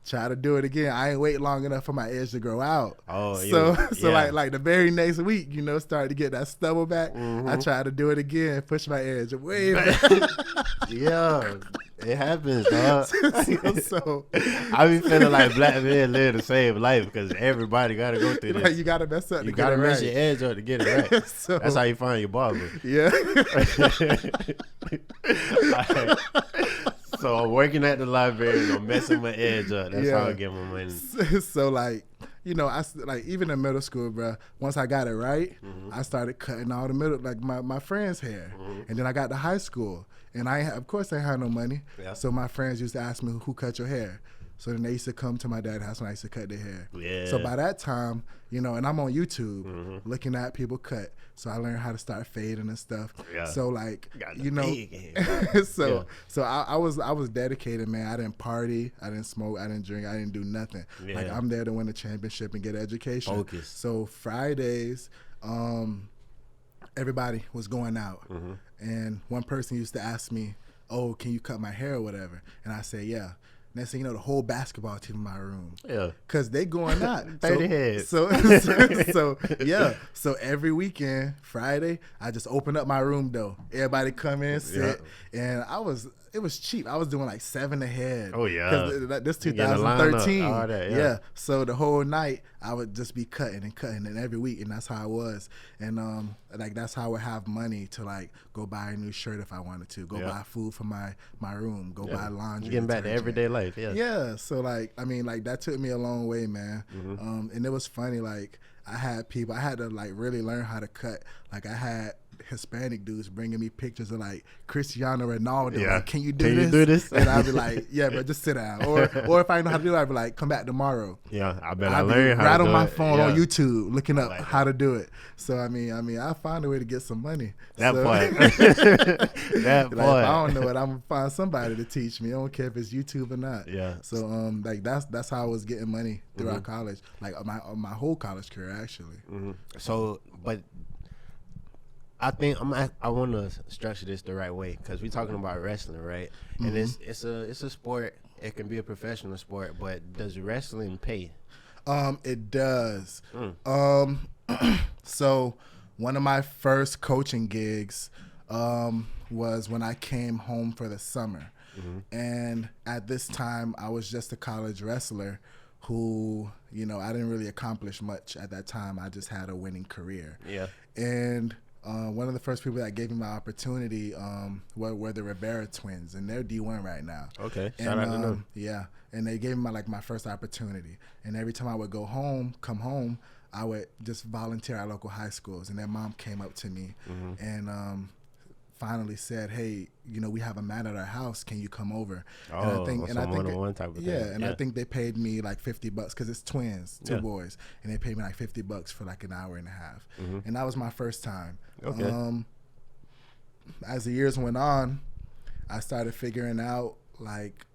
S2: Try to do it again. I ain't wait long enough for my edge to grow out.
S1: Oh,
S2: so
S1: yeah.
S2: like the very next week, started to get that stubble back. I tried to do it again, push my edge way back.
S1: Yeah, it happens, dog.
S2: so
S1: I be feeling like black men live the same life because everybody got to go through this.
S2: Like you got to mess up to get it right.
S1: You got to mess your edge up to get it right.
S2: So,
S1: that's how you find your barber.
S2: Yeah.
S1: So I'm working at the library and I'm messing my edge up. That's how I get my money.
S2: So like, I like even in middle school, bro. Once I got it right, I started cutting all the middle, like my friends' hair, and then I got to high school, and of course I had no money, so my friends used to ask me who cut your hair. So then they used to come to my dad's house and I used to cut their hair.
S1: Yeah.
S2: So by that time, and I'm on YouTube looking at people cut. So I learned how to start fading and stuff.
S1: Yeah.
S2: So like,
S1: so
S2: I was dedicated, man. I didn't party, I didn't smoke, I didn't drink, I didn't do nothing. Yeah. Like I'm there to win a championship and get education.
S1: Focus.
S2: So Fridays, everybody was going out, and one person used to ask me, "Oh, can you cut my hair or whatever?" And I say, "Yeah." Next thing you know, the whole basketball team in my room.
S1: Yeah.
S2: Because they going out.
S1: 30 heads.
S2: So, yeah. So every weekend, Friday, I just open up my room, though. Everybody come in, sit. Yeah. And it was cheap. I was doing like 7 a head.
S1: Oh, yeah.
S2: This 2013.
S1: All that,
S2: yeah. So the whole night, I would just be cutting and every week. And that's how I was. And like that's how I would have money to like go buy a new shirt if I wanted to. Go buy food for my room. Go buy laundry.
S1: You're getting back to everyday life. Yeah.
S2: Yeah. So like, I mean, like that took me a long way, man. And it was funny. Like I had to like really learn how to cut. Like I had Hispanic dudes bringing me pictures of like Cristiano Ronaldo.
S1: Yeah.
S2: Like, can you do this? And I'd be like, yeah, bro, just sit down. Or if I didn't know how to do it, I'd be like, come back tomorrow.
S1: Yeah, I bet I learned how to do it.
S2: Right on my phone on YouTube, looking up how to do it. So I mean, I found a way to get some money.
S1: That part.
S2: That part. If I don't know it, I'm gonna find somebody to teach me. I don't care if it's YouTube or not.
S1: Yeah.
S2: So like that's how I was getting money throughout college, like my whole college career actually.
S1: So, but I think I want to structure this the right way because we're talking about wrestling, right? And it's a sport. It can be a professional sport, but does wrestling pay?
S2: It does. So one of my first coaching gigs was when I came home for the summer, and at this time I was just a college wrestler who, I didn't really accomplish much at that time. I just had a winning career. Yeah. And one of the first people that gave me my opportunity were the Rivera twins, and they're D1 right now.
S1: Okay, shout out to them.
S2: Yeah, and they gave me my first opportunity. And every time I would come home, I would just volunteer at local high schools. And their mom came up to me and finally said, "Hey, we have a mat at our house. Can you come over?"
S1: Oh, and I think one-on-one type of thing.
S2: Yeah, and I think they paid me like $50 because it's twins, two boys, and they paid me like $50 for like an hour and a half, and that was my first time. Okay. As the years went on, I started figuring out like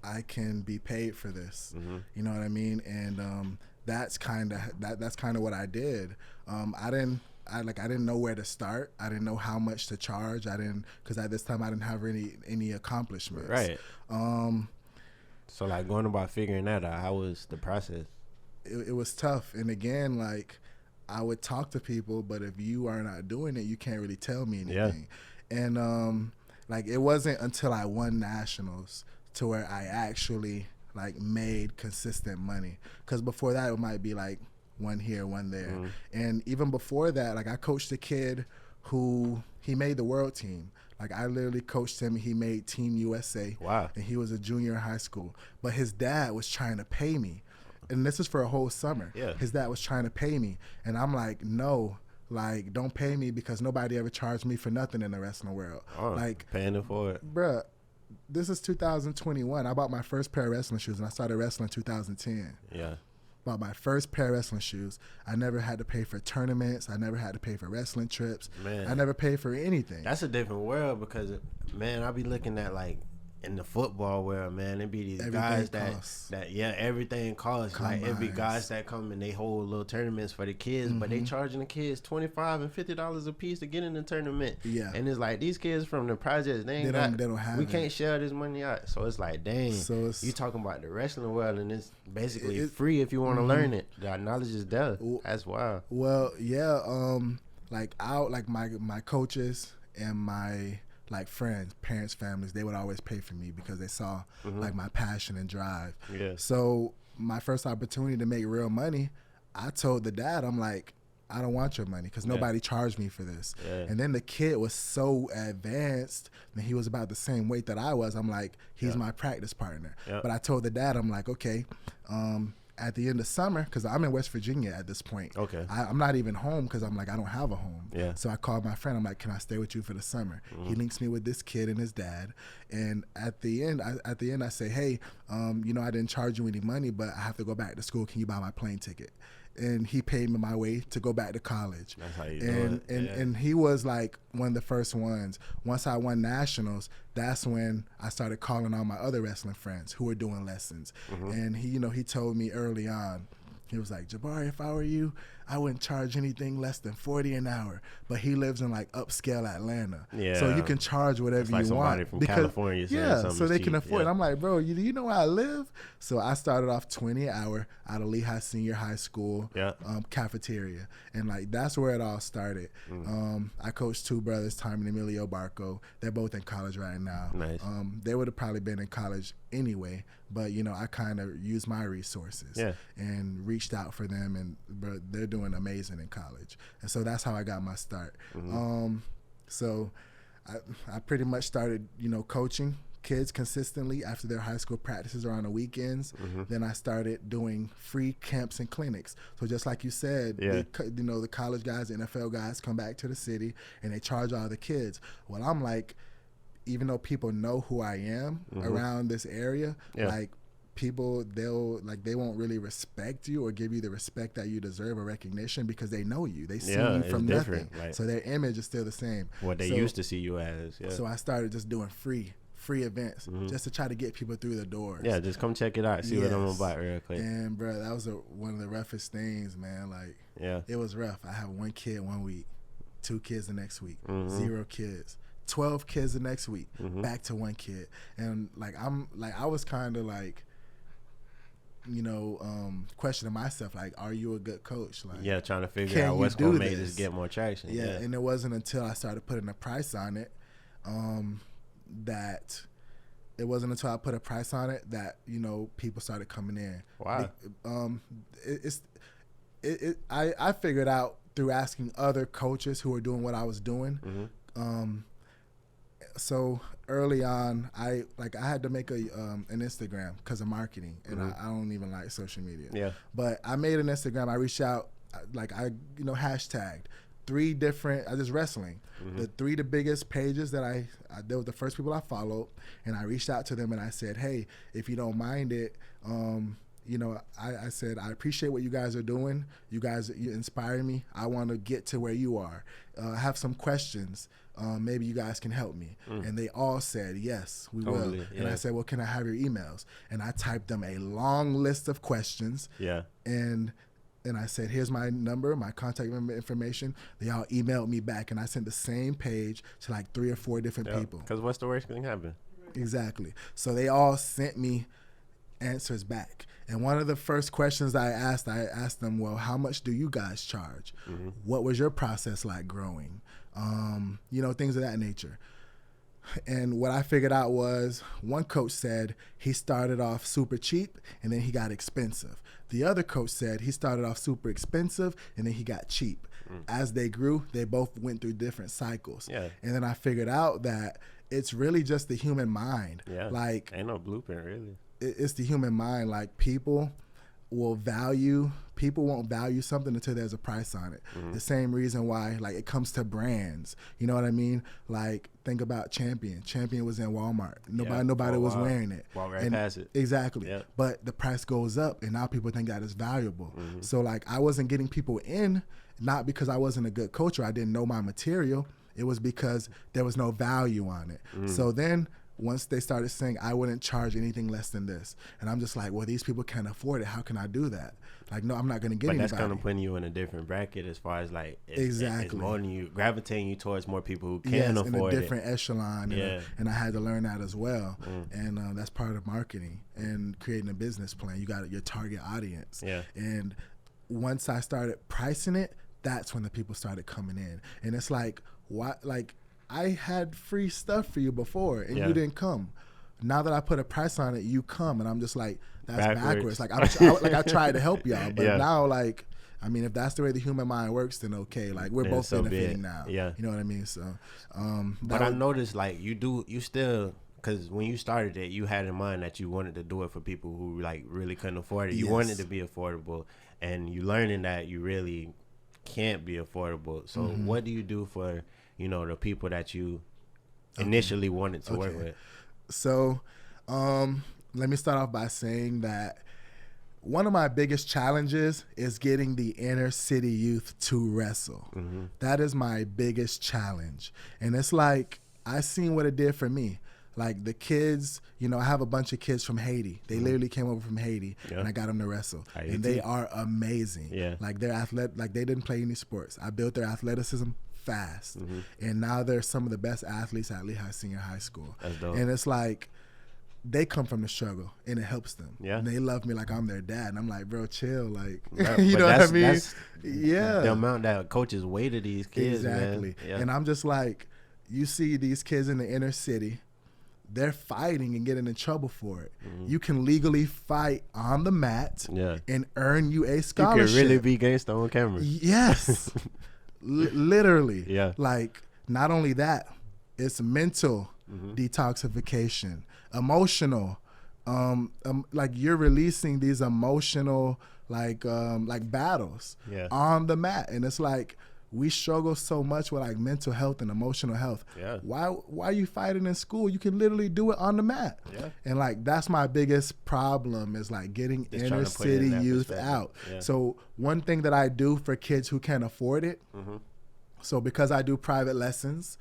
S2: I can be paid for this. You know what I mean? And that's kind of what I did. I didn't know where to start. I didn't know how much to charge. Because at this time I didn't have any accomplishments.
S1: Right. So like going about figuring that out, how was the process?
S2: It was tough. And again, like I would talk to people, but if you are not doing it, you can't really tell me anything. Yeah. And like it wasn't until I won nationals to where I actually like made consistent money. Because before that, it might be like one here, one there. And even before that, like I coached a kid who he made the world team. Like I literally coached him. He made Team USA. Wow. And he was a junior in high school. But his dad was trying to pay me. And this is for a whole summer. Yeah. His dad was trying to pay me. And I'm like, no, like don't pay me because nobody ever charged me for nothing in the wrestling world.
S1: Oh, like paying it for it.
S2: Bruh, this is 2021. I bought my first pair of wrestling shoes and I started wrestling in 2010. Yeah. Bought my first pair of wrestling shoes. I never had to pay for tournaments. I never had to pay for wrestling trips. Man, I never paid for anything.
S1: That's a different world because, man, I be looking at like in the football world, man, it be these
S2: Everything
S1: guys
S2: costs.
S1: that everything costs. Like it be guys that come and they hold little tournaments for the kids, but they charging the kids $25 and $50 a piece to get in the tournament.
S2: Yeah.
S1: And it's like these kids from the projects, they don't have we can't share this money out. So it's like, dang, so you talking about the wrestling world, and it's basically free if you want to learn it. The knowledge is there. That's wild.
S2: Well, yeah, like my coaches and my like friends, parents, families, they would always pay for me because they saw like my passion and drive.
S1: Yeah.
S2: So my first opportunity to make real money, I told the dad, I'm like, I don't want your money because nobody charged me for this. Yeah. And then the kid was so advanced and he was about the same weight that I was. I'm like, he's my practice partner. Yeah. But I told the dad, I'm like, okay, at the end of summer, because I'm in West Virginia at this point.
S1: Okay.
S2: I'm not even home because I'm like, I don't have a home.
S1: Yeah.
S2: So I called my friend. I'm like, can I stay with you for the summer? He links me with this kid and his dad. And at the end, I say, hey, you know, I didn't charge you any money, but I have to go back to school. Can you buy my plane ticket? And he paid me my way to go back to college.
S1: That's how you do it.
S2: And he was like one of the first ones. Once I won nationals, that's when I started calling on my other wrestling friends who were doing lessons. And he, you know, he told me early on, he was like, Jabari, if I were you, I wouldn't charge anything less than $40 an hour. But he lives in like upscale Atlanta. Yeah. So you can charge whatever
S1: like
S2: you want.
S1: From California.
S2: Yeah, so they can afford it. I'm like, bro, do you know where I live? So I started off $20 an hour out of Lehigh Senior High School cafeteria. And like that's where it all started. I coached two brothers, Tom and Emilio Barco. They're both in college right now.
S1: Nice.
S2: They would have probably been in college anyway, but you know, I kind of used my resources and reached out for them, and they're doing amazing in college. And so that's how I got my start. So I pretty much started, you know, coaching kids consistently after their high school practices or on the weekends. Then I started doing free camps and clinics. So just like you said, you know, the college guys, the NFL guys come back to the city and they charge all the kids. Well, I'm like, even though people know who I am around this area, like people, they won't really respect you or give you the respect that you deserve or recognition because they know you. They see you from nothing. Right. So their image is still the same.
S1: What they used to see you as. Yeah.
S2: So I started just doing free events just to try to get people through the doors.
S1: Yeah, just come check it out. See what I'm about real quick.
S2: And bro, that was one of the roughest things, man. Like, it was rough. I have one kid one week, 2 kids the next week, 0 kids. 12 kids the next week, back to 1 kid. And like I was kind of like, you know, questioning myself, like, are you a good coach? Like,
S1: trying to figure out what's gonna make this get more traction.
S2: And it wasn't until I started putting a price on it, that you know, people started coming in.
S1: Wow.
S2: I figured out through asking other coaches who were doing what I was doing. So early on, I had to make an Instagram because of marketing, and I don't even like social media. Yeah. But I made an Instagram. I reached out, you know, hashtagged 3 different. I just wrestling. The 3 the biggest pages that they were the first people I followed, and I reached out to them and I said, hey, if you don't mind it, you know, I said, I appreciate what you guys are doing. You inspire me. I want to get to where you are. I have some questions. Maybe you guys can help me. And they all said, yes, we will. Yeah. And I said, well, can I have your emails? And I typed them a long list of questions. Yeah. And I said, here's my number, my contact information. They all emailed me back, and I sent the same page to like 3 or 4 different people.
S1: Because what's the worst thing happen?
S2: Exactly. So they all sent me answers back. And one of the first questions I asked them, well, how much do you guys charge? What was your process like growing? You know, things of that nature. And what I figured out was one coach said he started off super cheap and then he got expensive. The other coach said he started off super expensive and then he got cheap. As they grew, they both went through different cycles. Yeah. And then I figured out that it's really just the human mind.
S1: Yeah.
S2: Like,
S1: ain't no blueprint really.
S2: It's the human mind. Like, people won't value something until there's a price on it. The same reason why, like, it comes to brands. You know what I mean? Like, think about Champion. Champion was in Walmart. Nobody was wearing it.
S1: Walk right past it.
S2: Exactly. Yep. But the price goes up, and now people think that is valuable. So, like, I wasn't getting people in, not because I wasn't a good coach or I didn't know my material. It was because there was no value on it. So then once they started saying I wouldn't charge anything less than this, and I'm just like, well, these people can't afford it. How can I do that? Like, no, I'm not going to get anybody.
S1: But that's kind of putting you in a different bracket as far as like
S2: exactly.
S1: It's molding you, gravitating you towards more people who can afford it.
S2: in a different echelon.
S1: Yeah.
S2: And I had to learn that as well. And that's part of marketing and creating a business plan. You got your target audience.
S1: Yeah.
S2: And once I started pricing it, that's when the people started coming in. And it's like, what? Like, I had free stuff for you before, and you didn't come. Now that I put a price on it, you come, and I'm just like, that's backwards. Like, I tried to help y'all, but now, like, I mean, if that's the way the human mind works, then okay. Like, we're both benefiting now.
S1: Yeah,
S2: you know what I mean. So,
S1: but I noticed, like, you still, because when you started it, you had in mind that you wanted to do it for people who like really couldn't afford it. You wanted it to be affordable, and you learning that you really can't be affordable. So, what do you do for the people that you initially wanted to work with?
S2: So, let me start off by saying that one of my biggest challenges is getting the inner city youth to wrestle. That is my biggest challenge. And it's like, I seen what it did for me. Like the kids, I have a bunch of kids from Haiti. They literally came over from Haiti, and I got them to wrestle. And they are amazing. Yeah. Like they're like they didn't play any sports. I built their athleticism fast. And now they're some of the best athletes at Lehigh Senior High School.
S1: That's dope.
S2: And it's like, they come from the struggle, and it helps them. Yeah. And they love me like I'm their dad. And I'm like, bro, chill. Like, you know what I mean?
S1: The amount that coaches weighted these kids,
S2: exactly.
S1: Man. Yeah.
S2: And I'm just like, you see these kids in the inner city, they're fighting and getting in trouble for it. You can legally fight on the mat and earn you a scholarship.
S1: You can really be gangster on camera.
S2: Yes. Literally.
S1: Yeah.
S2: Like, not only that, it's mental detoxification, emotional. Like you're releasing these emotional like battles on the mat. And it's like, we struggle so much with like mental health and emotional health. Yeah. Why are you fighting in school? You can literally do it on the mat. Yeah. And like, that's my biggest problem is like getting inner city youth out. Yeah. So one thing that I do for kids who can't afford it, so because I do private lessons,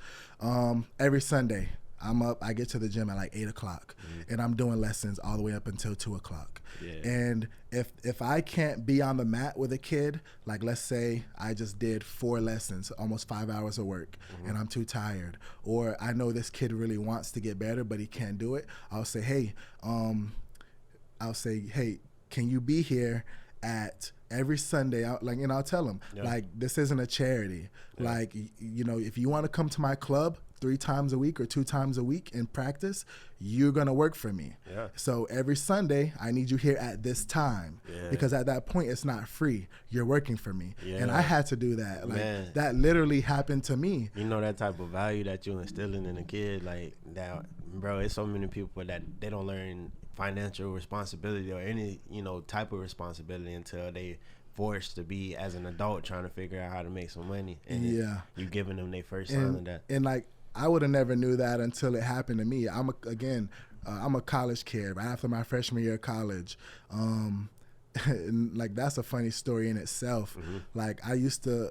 S2: every Sunday I'm up, I get to the gym at like 8 o'clock and I'm doing lessons all the way up until 2 o'clock. Yeah. And if I can't be on the mat with a kid, like let's say I just did 4 lessons, almost 5 hours of work, and I'm too tired, or I know this kid really wants to get better, but he can't do it, I'll say, hey, can you be here at every Sunday? I'll tell them, like, this isn't a charity. Like, if you want to come to my club 3 times a week or 2 times a week and practice, you're going to work for me. Yeah. So every Sunday, I need you here at this time because at that point, it's not free. You're working for me. Yeah. And I had to do that. Like, that literally happened to me.
S1: That type of value that you're instilling in a kid, like that, bro, it's so many people that they don't learn financial responsibility or any, type of responsibility until they forced to be as an adult trying to figure out how to make some money. And you giving them their first sign of that.
S2: And like, I would have never knew that until it happened to me. I'm a college kid. Right after my freshman year of college, and like that's a funny story in itself. Like I used to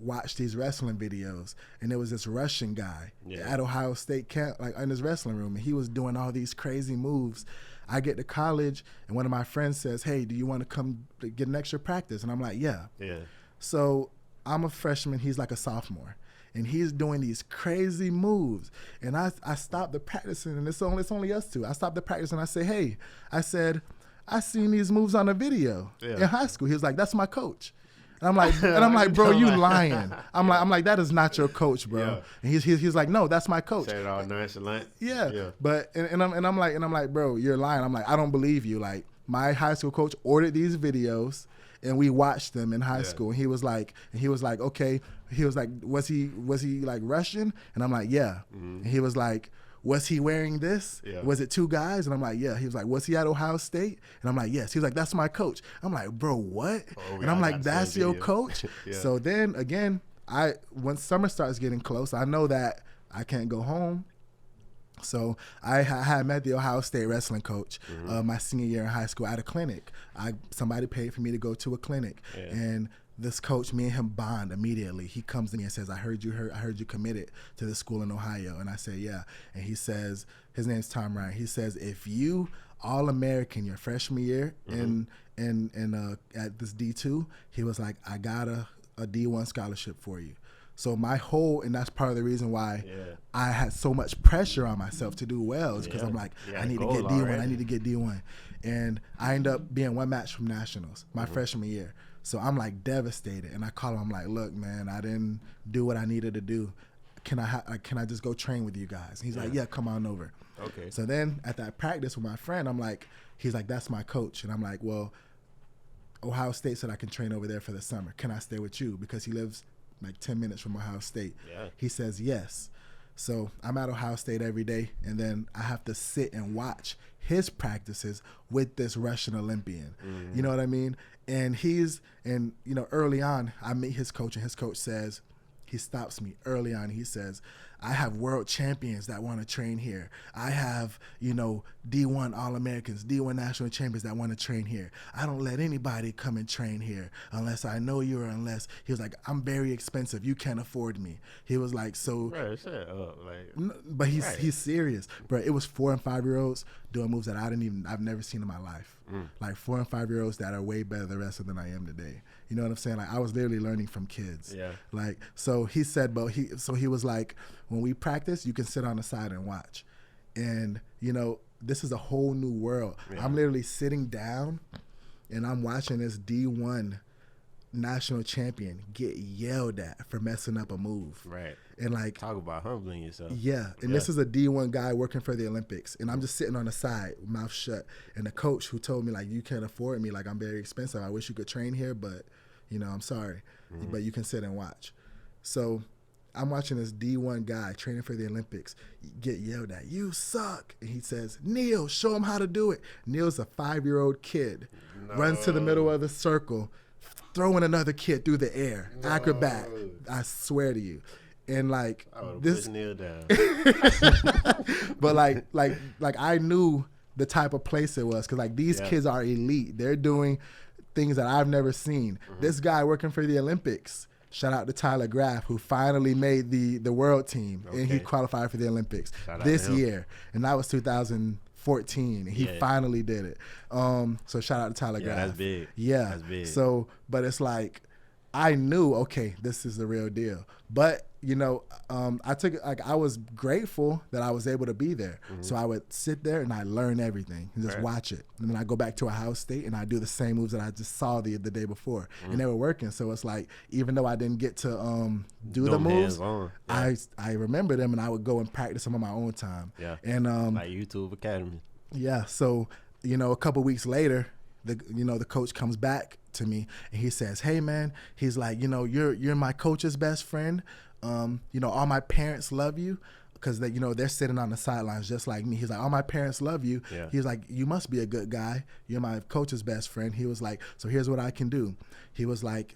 S2: watch these wrestling videos, and there was this Russian guy at Ohio State camp, like in his wrestling room, and he was doing all these crazy moves. I get to college, and one of my friends says, "Hey, do you want to come get an extra practice?" And I'm like, "Yeah." Yeah. So I'm a freshman. He's like a sophomore. And he's doing these crazy moves. And I stopped the practicing, and it's only us two. I stopped the practice, and I say, hey, I seen these moves on a video in high school. He was like, that's my coach. And I'm like, bro, you lying. I'm like, that is not your coach, bro. Yeah. And he's like, no, that's my coach.
S1: Say it all nonchalant.
S2: Yeah. But and I'm like, bro, you're lying. I'm like, I don't believe you. Like, my high school coach ordered these videos, and we watched them in high school. And he was like, okay. He was like, was he like Russian? And I'm like, yeah. And he was like, was he wearing this? Yeah. Was it 2 guys? And I'm like, yeah. He was like, was he at Ohio State? And I'm like, yes. He was like, that's my coach. I'm like, bro, what? And I'm like, that's your coach? So then again, once summer starts getting close, I know that I can't go home. So I had met the Ohio State wrestling coach my senior year in high school at a clinic. Somebody paid for me to go to a clinic. And this coach, me and him bond immediately. He comes to me and says, I heard you committed to this school in Ohio. And I say, yeah. And he says, his name's Tom Ryan. He says, if you All-American your freshman year in at this D2, he was like, I got a D1 scholarship for you. So and that's part of the reason why I had so much pressure on myself to do well, is because I'm like, I need to get D1. Already. I need to get D1. And I end up being one match from nationals my freshman year. So I'm like devastated, and I call him. I'm like, look, man, I didn't do what I needed to do. Can I just go train with you guys? And he's like, yeah, come on over.
S3: Okay.
S2: So then at that practice with my friend, he's like, that's my coach. And I'm like, well, Ohio State said I can train over there for the summer. Can I stay with you? Because he lives like 10 minutes from Ohio State.
S3: Yeah.
S2: He says yes. So I'm at Ohio State every day, and then I have to sit and watch his practices with this Russian Olympian. Mm-hmm. You know what I mean? And early on, I meet his coach, and his coach says, he stops me early on. He says, I have world champions that want to train here. I have, D1 All-Americans, D1 national champions that want to train here. I don't let anybody come and train here unless I know you, or unless, he was like, I'm very expensive. You can't afford me. He was like, so.
S3: Right, shut up.
S2: But he's serious. Bro, it was 4 and 5 year olds doing moves that I've never seen in my life. Like 4 and 5 year olds that are way better the rest of than I am today. You know what I'm saying? Like, I was literally learning from kids.
S3: Yeah.
S2: Like, so he said, he was like, when we practice, you can sit on the side and watch. And, this is a whole new world. Yeah. I'm literally sitting down and I'm watching this D1 national champion get yelled at for messing up a move.
S3: Right.
S2: And like,
S3: talk about humbling yourself.
S2: Yeah. And this is a D1 guy working for the Olympics. And I'm just sitting on the side, mouth shut. And the coach who told me, like, you can't afford me, like, I'm very expensive. I wish you could train here, but, I'm sorry. Mm-hmm. But you can sit and watch. So I'm watching this D1 guy training for the Olympics get yelled at. You suck. And he says, Neil, show him how to do it. Neil's a 5-year-old kid, runs to the middle of the circle, throwing another kid through the air. No. Acrobat. I swear to you. And like this,
S3: Neil down.
S2: But like I knew the type of place it was, because like these kids are elite. They're doing things that I've never seen. Mm-hmm. This guy working for the Olympics. Shout out to Tyler Graff, who finally made the world team, and he qualified for the Olympics this year, and that was 2014, and he finally did it. So shout out to Tyler Graff.
S3: That's big.
S2: Yeah,
S3: that's big.
S2: So, but it's like, I knew, okay, this is the real deal. But I was grateful that I was able to be there. Mm-hmm. So I would sit there and I learn everything and just watch it. And then I go back to Ohio State and I do the same moves that I just saw the day before. Mm-hmm. And they were working. So it's like, even though I didn't get to do the moves, I remember them, and I would go and practice them on my own time.
S3: Yeah.
S2: And
S3: like YouTube Academy.
S2: Yeah. So, a couple weeks later, the coach comes back to me and he says, hey man, he's like, you're my coach's best friend. All my parents love you, because they're sitting on the sidelines just like me. He's like, all my parents love you. Yeah. He was like, you must be a good guy. You're my coach's best friend. He was like, so here's what I can do. He was like,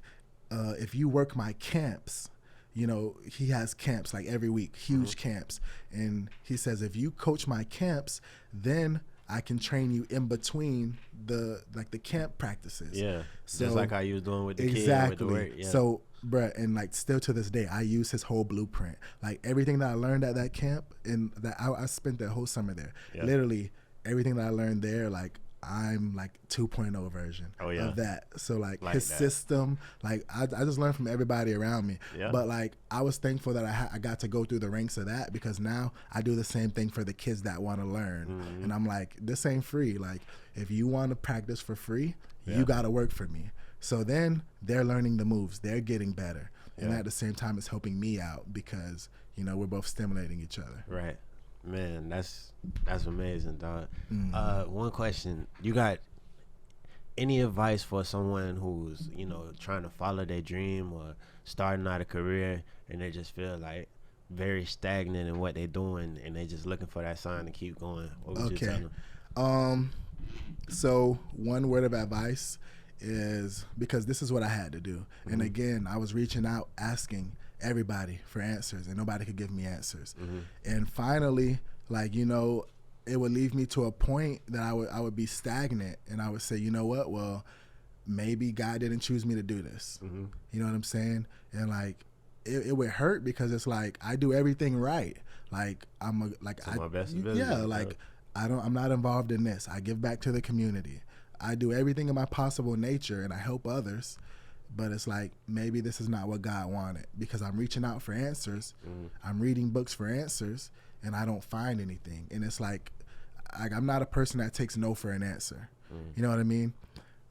S2: if you work my camps, he has camps like every week, huge camps. And he says, if you coach my camps, then I can train you in between the camp practices.
S3: Yeah. So, just like how you was doing with the
S2: exactly.
S3: kid with the work. Yeah.
S2: So, bruh, and like still to this day, I use his whole blueprint. Like everything that I learned at that camp, and that I spent that whole summer there. Yeah. Literally everything that I learned there, like I'm like 2.0 version of that. So like his system, like I just learned from everybody around me. Yeah. But like I was thankful that I got to go through the ranks of that, because now I do the same thing for the kids that want to learn. Mm-hmm. And I'm like, this ain't free. Like if you want to practice for free, you got to work for me. So then they're learning the moves, they're getting better. Yeah. And at the same time, it's helping me out, because, we're both stimulating each other.
S3: Right. Man, that's amazing, dog. Mm-hmm. One question. You got any advice for someone who's, trying to follow their dream or starting out a career, and they just feel like very stagnant in what they're doing, and they just looking for that sign to keep going? What would you tell them?
S2: So one word of advice is, because this is what I had to do. Mm-hmm. And again, I was reaching out, asking everybody for answers, and nobody could give me answers. Mm-hmm. And finally, it would leave me to a point that I would be stagnant, and I would say, you know what? Well, maybe God didn't choose me to do this.
S3: Mm-hmm.
S2: You know what I'm saying? And like, it would hurt because it's like I do everything right. Like I'm
S3: my best ability,
S2: like I'm not involved in this. I give back to the community. I do everything in my possible nature and I help others. But it's like, maybe this is not what God wanted because I'm reaching out for answers. I'm reading books for answers and I don't find anything. And it's like I'm not a person that takes no for an answer. You know what I mean?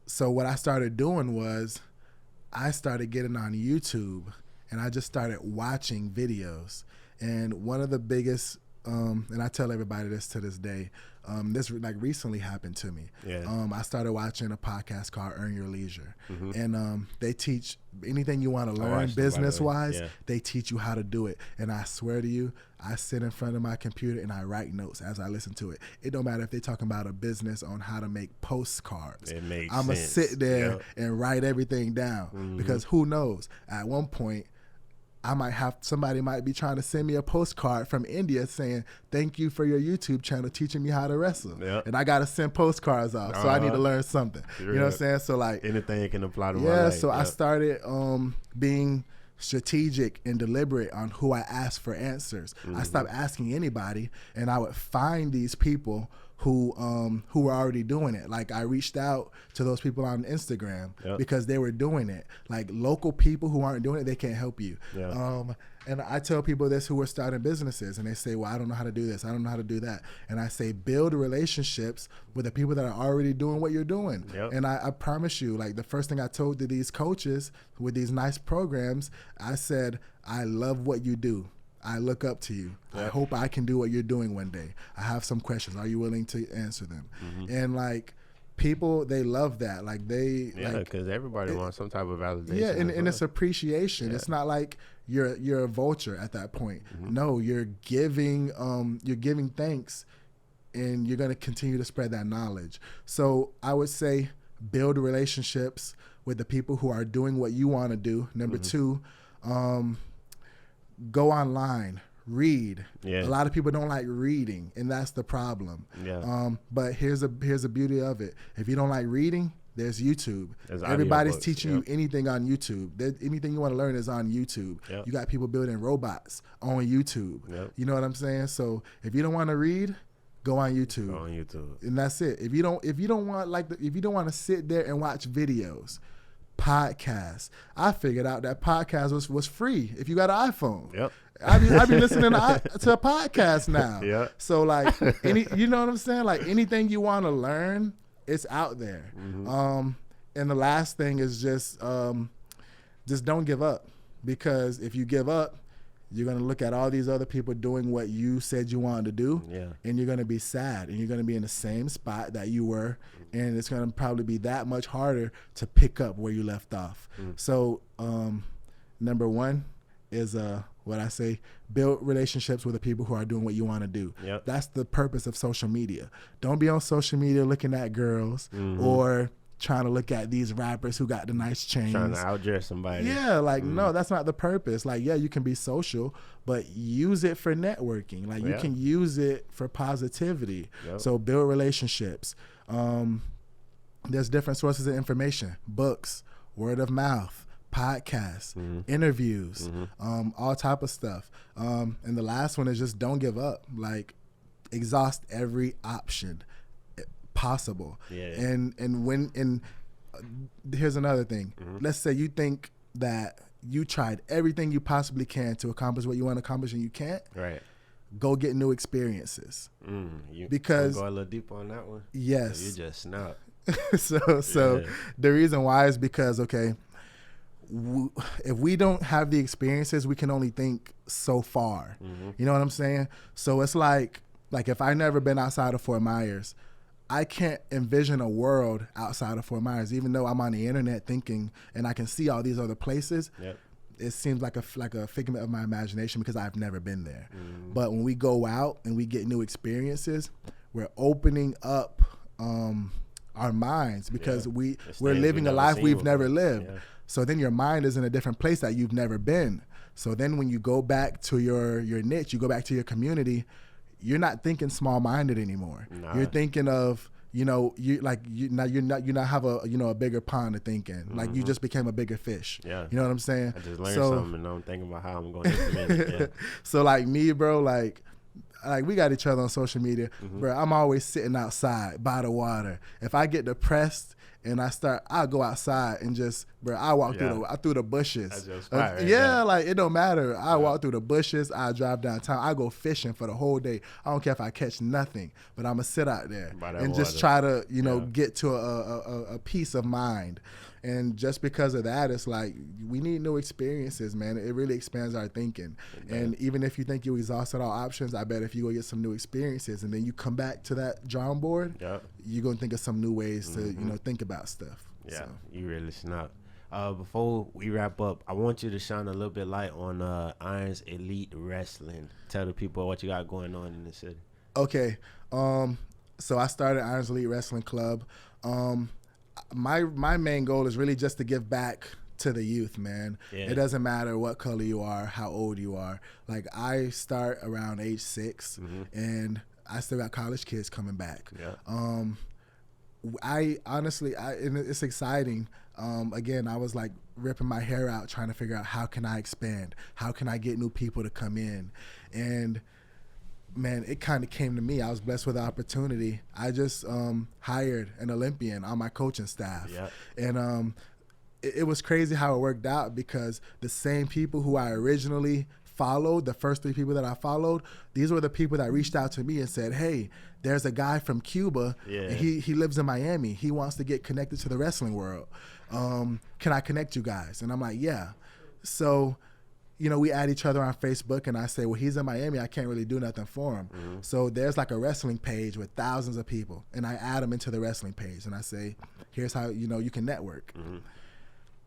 S2: So what I started doing was I started getting on YouTube and I just started watching videos. And one of the biggest, and I tell everybody this to this day, this like recently happened to me.
S3: Yeah.
S2: I started watching a podcast called Earn Your Leisure. And they teach anything you want to learn business-wise, they teach you how to do it. And I swear to you, I sit in front of my computer and I write notes as I listen to it. It don't matter if they're talking about a business on how to make postcards.
S3: It makes
S2: I'm going to sit there
S3: Yep.
S2: and write everything down because who knows, at one point, somebody might be trying to send me a postcard from India saying, thank you for your YouTube channel teaching me how to wrestle.
S3: Yep.
S2: And I got to send postcards off. So I need to learn something. You know what I'm saying? So like,
S3: anything can apply to my
S2: yeah,
S3: life.
S2: so I started being strategic and deliberate on who I asked for answers. I stopped asking anybody and I would find these people who were already doing it. Like I reached out to those people on Instagram because they were doing it. Like local people who aren't doing it, they can't help you. And I tell people this who are starting businesses and they say, well, I don't know how to do this. I don't know how to do that. And I say, build relationships with the people that are already doing what you're doing. And I promise you, like the first thing I told to these coaches with these nice programs, I said, I love what you do. I look up to you. I hope I can do what you're doing one day. I have some questions. Are you willing to answer them? And like people, they love that. Like they,
S3: because everybody wants some type of validation.
S2: Yeah, and it's appreciation. It's not like you're a vulture at that point. No, you're giving thanks, and you're gonna continue to spread that knowledge. So I would say build relationships with the people who are doing what you want to do. Number two, go online, read. A lot of people don't like reading, and that's the problem. But here's the beauty of it. If you don't like reading, there's YouTube. Everybody's teaching you anything on YouTube. Anything you want to learn is on YouTube. You got people building robots on YouTube. You know what I'm saying? So if you don't want to read, go on YouTube.
S3: Go on YouTube.
S2: And that's it. If you don't want to sit there and watch videos, podcasts. I figured out that podcast was free if you got an iPhone. I be listening to a podcast now. So like you know what I'm saying? Like anything you want to learn, it's out there. And the last thing is just don't give up, because if you give up, you're going to look at all these other people doing what you said you wanted to do, and you're going to be sad, and you're going to be in the same spot that you were, and it's going to probably be that much harder to pick up where you left off. So number one is what I say, build relationships with the people who are doing what you want to do. That's the purpose of social media. Don't be on social media looking at girls or trying to look at these rappers who got the nice chains.
S3: Trying to outdress somebody.
S2: No, that's not the purpose. Like, you can be social, but use it for networking. Like, you can use it for positivity. So build relationships. There's different sources of information, books, word of mouth, podcasts, interviews, all type of stuff. And the last one is just don't give up. Like, exhaust every option possible. And here's another thing. Let's say you think that you tried everything you possibly can to accomplish what you want to accomplish and you can't. Go get new experiences. Because
S3: go a little deeper on that one.
S2: Yes.
S3: So you just snap.
S2: So the reason why is because, okay, if we don't have the experiences, we can only think so far. You know what I'm saying? So it's like if I never been outside of Fort Myers, I can't envision a world outside of Fort Myers, even though I'm on the internet thinking and I can see all these other places. It seems like a figment of my imagination because I've never been there. But when we go out and we get new experiences, we're opening up our minds because we're living a life we've never lived. So then your mind is in a different place that you've never been. So then when you go back to your niche, you go back to your community, you're not thinking small-minded anymore. You're thinking of, you know, you not have a, you know, a bigger pond to think in. Like you just became a bigger fish.
S3: Yeah.
S2: You know what I'm saying?
S3: I just learned something and I'm thinking about how I'm going to implement it. Yeah.
S2: So like me, bro, like we got each other on social media, bro. I'm always sitting outside by the water. If I get depressed and I'll go outside and just, bro, I walk through the bushes.
S3: That's your spot right
S2: yeah,
S3: there.
S2: like it don't matter. I walk through the bushes. I drive downtown. I go fishing for the whole day. I don't care if I catch nothing, but I'm gonna sit out there and just try to, you know, get to a peace of mind. And just because of that, it's like we need new experiences, man. It really expands our thinking. And even if you think you exhausted all options, I bet if you go get some new experiences and then you come back to that drawing board, you're going to think of some new ways to, you know, think about stuff.
S3: Yeah,
S2: so.
S3: You really snap. Before we wrap up, I want you to shine a little bit light on Irons Elite Wrestling. Tell the people what you got going on in the city.
S2: Okay. So I started Irons Elite Wrestling Club. My main goal is really just to give back to the youth, man. It doesn't matter what color you are, how old you are. Like I start around age 6 and I still got college kids coming back. I honestly, and it's exciting. Again, I was like ripping my hair out trying to figure out how can I expand? How can I get new people to come in? And man, it kind of came to me. I was blessed with the opportunity. I just hired an Olympian on my coaching staff. And it was crazy how it worked out because the same people who I originally followed, the first 3 people that I followed, these were the people that reached out to me and said, hey, there's a guy from Cuba. And he lives in Miami. He wants to get connected to the wrestling world. Can I connect you guys? And I'm like, yeah. So, you know, we add each other on Facebook and I say, well, he's in Miami. I can't really do nothing for him. So there's like a wrestling page with thousands of people and I add them into the wrestling page and I say, here's how, you know, you can network.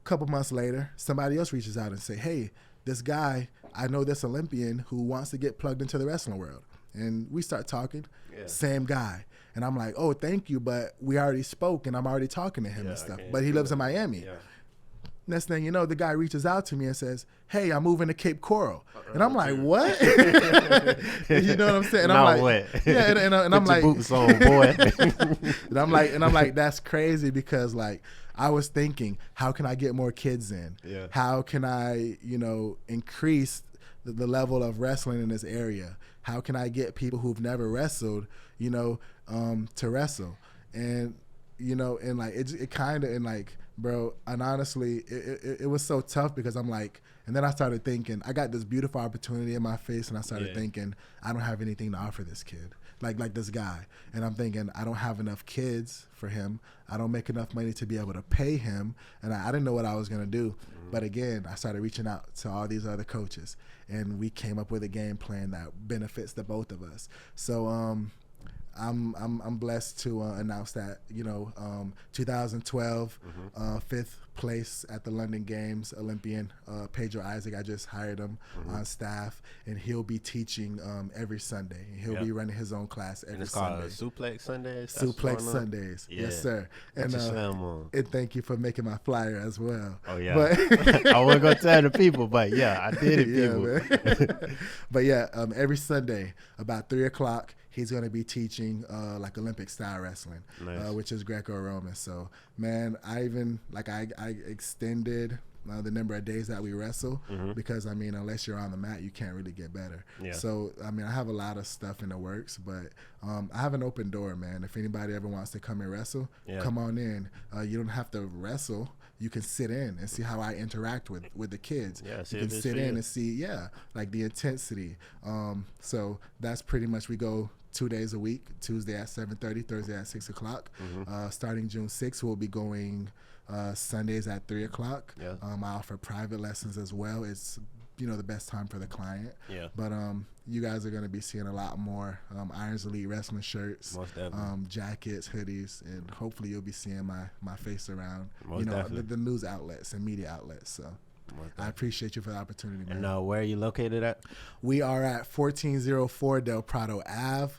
S2: Couple months later, somebody else reaches out and say, hey, this guy, I know this Olympian who wants to get plugged into the wrestling world. And we start talking, same guy. And I'm like, oh, thank you, but we already spoke and I'm already talking to him and stuff. But he lives in Miami. Next thing you know, the guy reaches out to me and says, hey, I'm moving to Cape Coral. And I'm like, what? You know what I'm saying? And I'm like, yeah, and I'm like,
S3: boots on, boy.
S2: and I'm like, that's crazy because like I was thinking, how can I get more kids in? How can I, you know, increase the level of wrestling in this area? How can I get people who've never wrestled, you know, to wrestle? And, you know, and like, it kind of, and like, bro, and honestly, it was so tough because I'm like, and then I started thinking, I got this beautiful opportunity in my face and I started thinking, I don't have anything to offer this kid, like this guy. And I'm thinking, I don't have enough kids for him. I don't make enough money to be able to pay him. And I didn't know what I was going to do. But again, I started reaching out to all these other coaches and we came up with a game plan that benefits the both of us. So, I'm blessed to announce that, you know, 2012, 5th place at the London Games, Olympian Pedro Isaac. I just hired him on staff, and he'll be teaching every Sunday. He'll be running his own class every Sunday.
S3: It's called Suplex Sundays?
S2: Suplex Sundays. Yes, sir. And thank you for making my flyer as well.
S3: Oh, yeah. But I wasn't going to tell the people, but yeah, I did it, people.
S2: But yeah, every Sunday about 3 o'clock, he's going to be teaching like Olympic style wrestling, which is Greco-Roman. So, man, I extended the number of days that we wrestle because, I mean, unless you're on the mat, you can't really get better. So, I mean, I have a lot of stuff in the works, but I have an open door, man. If anybody ever wants to come and wrestle, come on in. You don't have to wrestle. You can sit in and see how I interact with the kids. You can sit in and see, like the intensity. So that's pretty much, we go 2 days a week, Tuesday at 7:30, Thursday at 6 o'clock. Starting June 6th, we'll be going Sundays at 3 o'clock. I offer private lessons as well. It's, you know, the best time for the client. But you guys are going to be seeing a lot more Irons Elite Wrestling shirts, jackets, hoodies, and hopefully you'll be seeing my face around, the news outlets and media outlets. So I appreciate you for the opportunity, man.
S3: And where are you located at?
S2: We are at 1404 Del Prado Ave,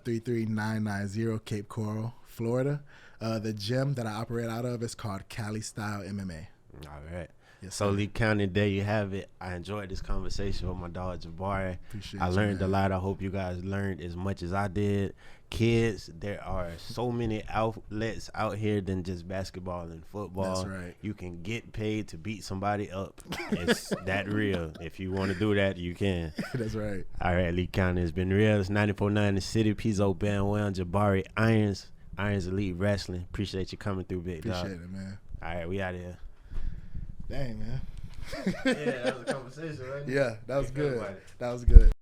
S2: 33990 Cape Coral, Florida. The gym that I operate out of is called Cali Style MMA.
S3: All right.
S2: Yes,
S3: So
S2: sir.
S3: Lee County, there you have it. I enjoyed this conversation with my dog Jabari.
S2: Appreciate
S3: I
S2: you,
S3: learned a
S2: man.
S3: lot. I hope you guys learned as much as I did. Kids, there are so many outlets out here than just basketball and football.
S2: That's right.
S3: You can get paid to beat somebody up. It's that real. If you want to do that, you can.
S2: That's right.
S3: All right, Lee County, it's been real. It's 94.9 The City, Pizzo Bandwagon, Jabari Irons, Irons Elite Wrestling. Appreciate you coming through, big dog.
S2: Appreciate it, man.
S3: All right, we out of here.
S2: Dang, man.
S3: Yeah, that was a conversation, right?
S2: Yeah, that was
S3: You feel
S2: good.
S3: about it?
S2: That was good.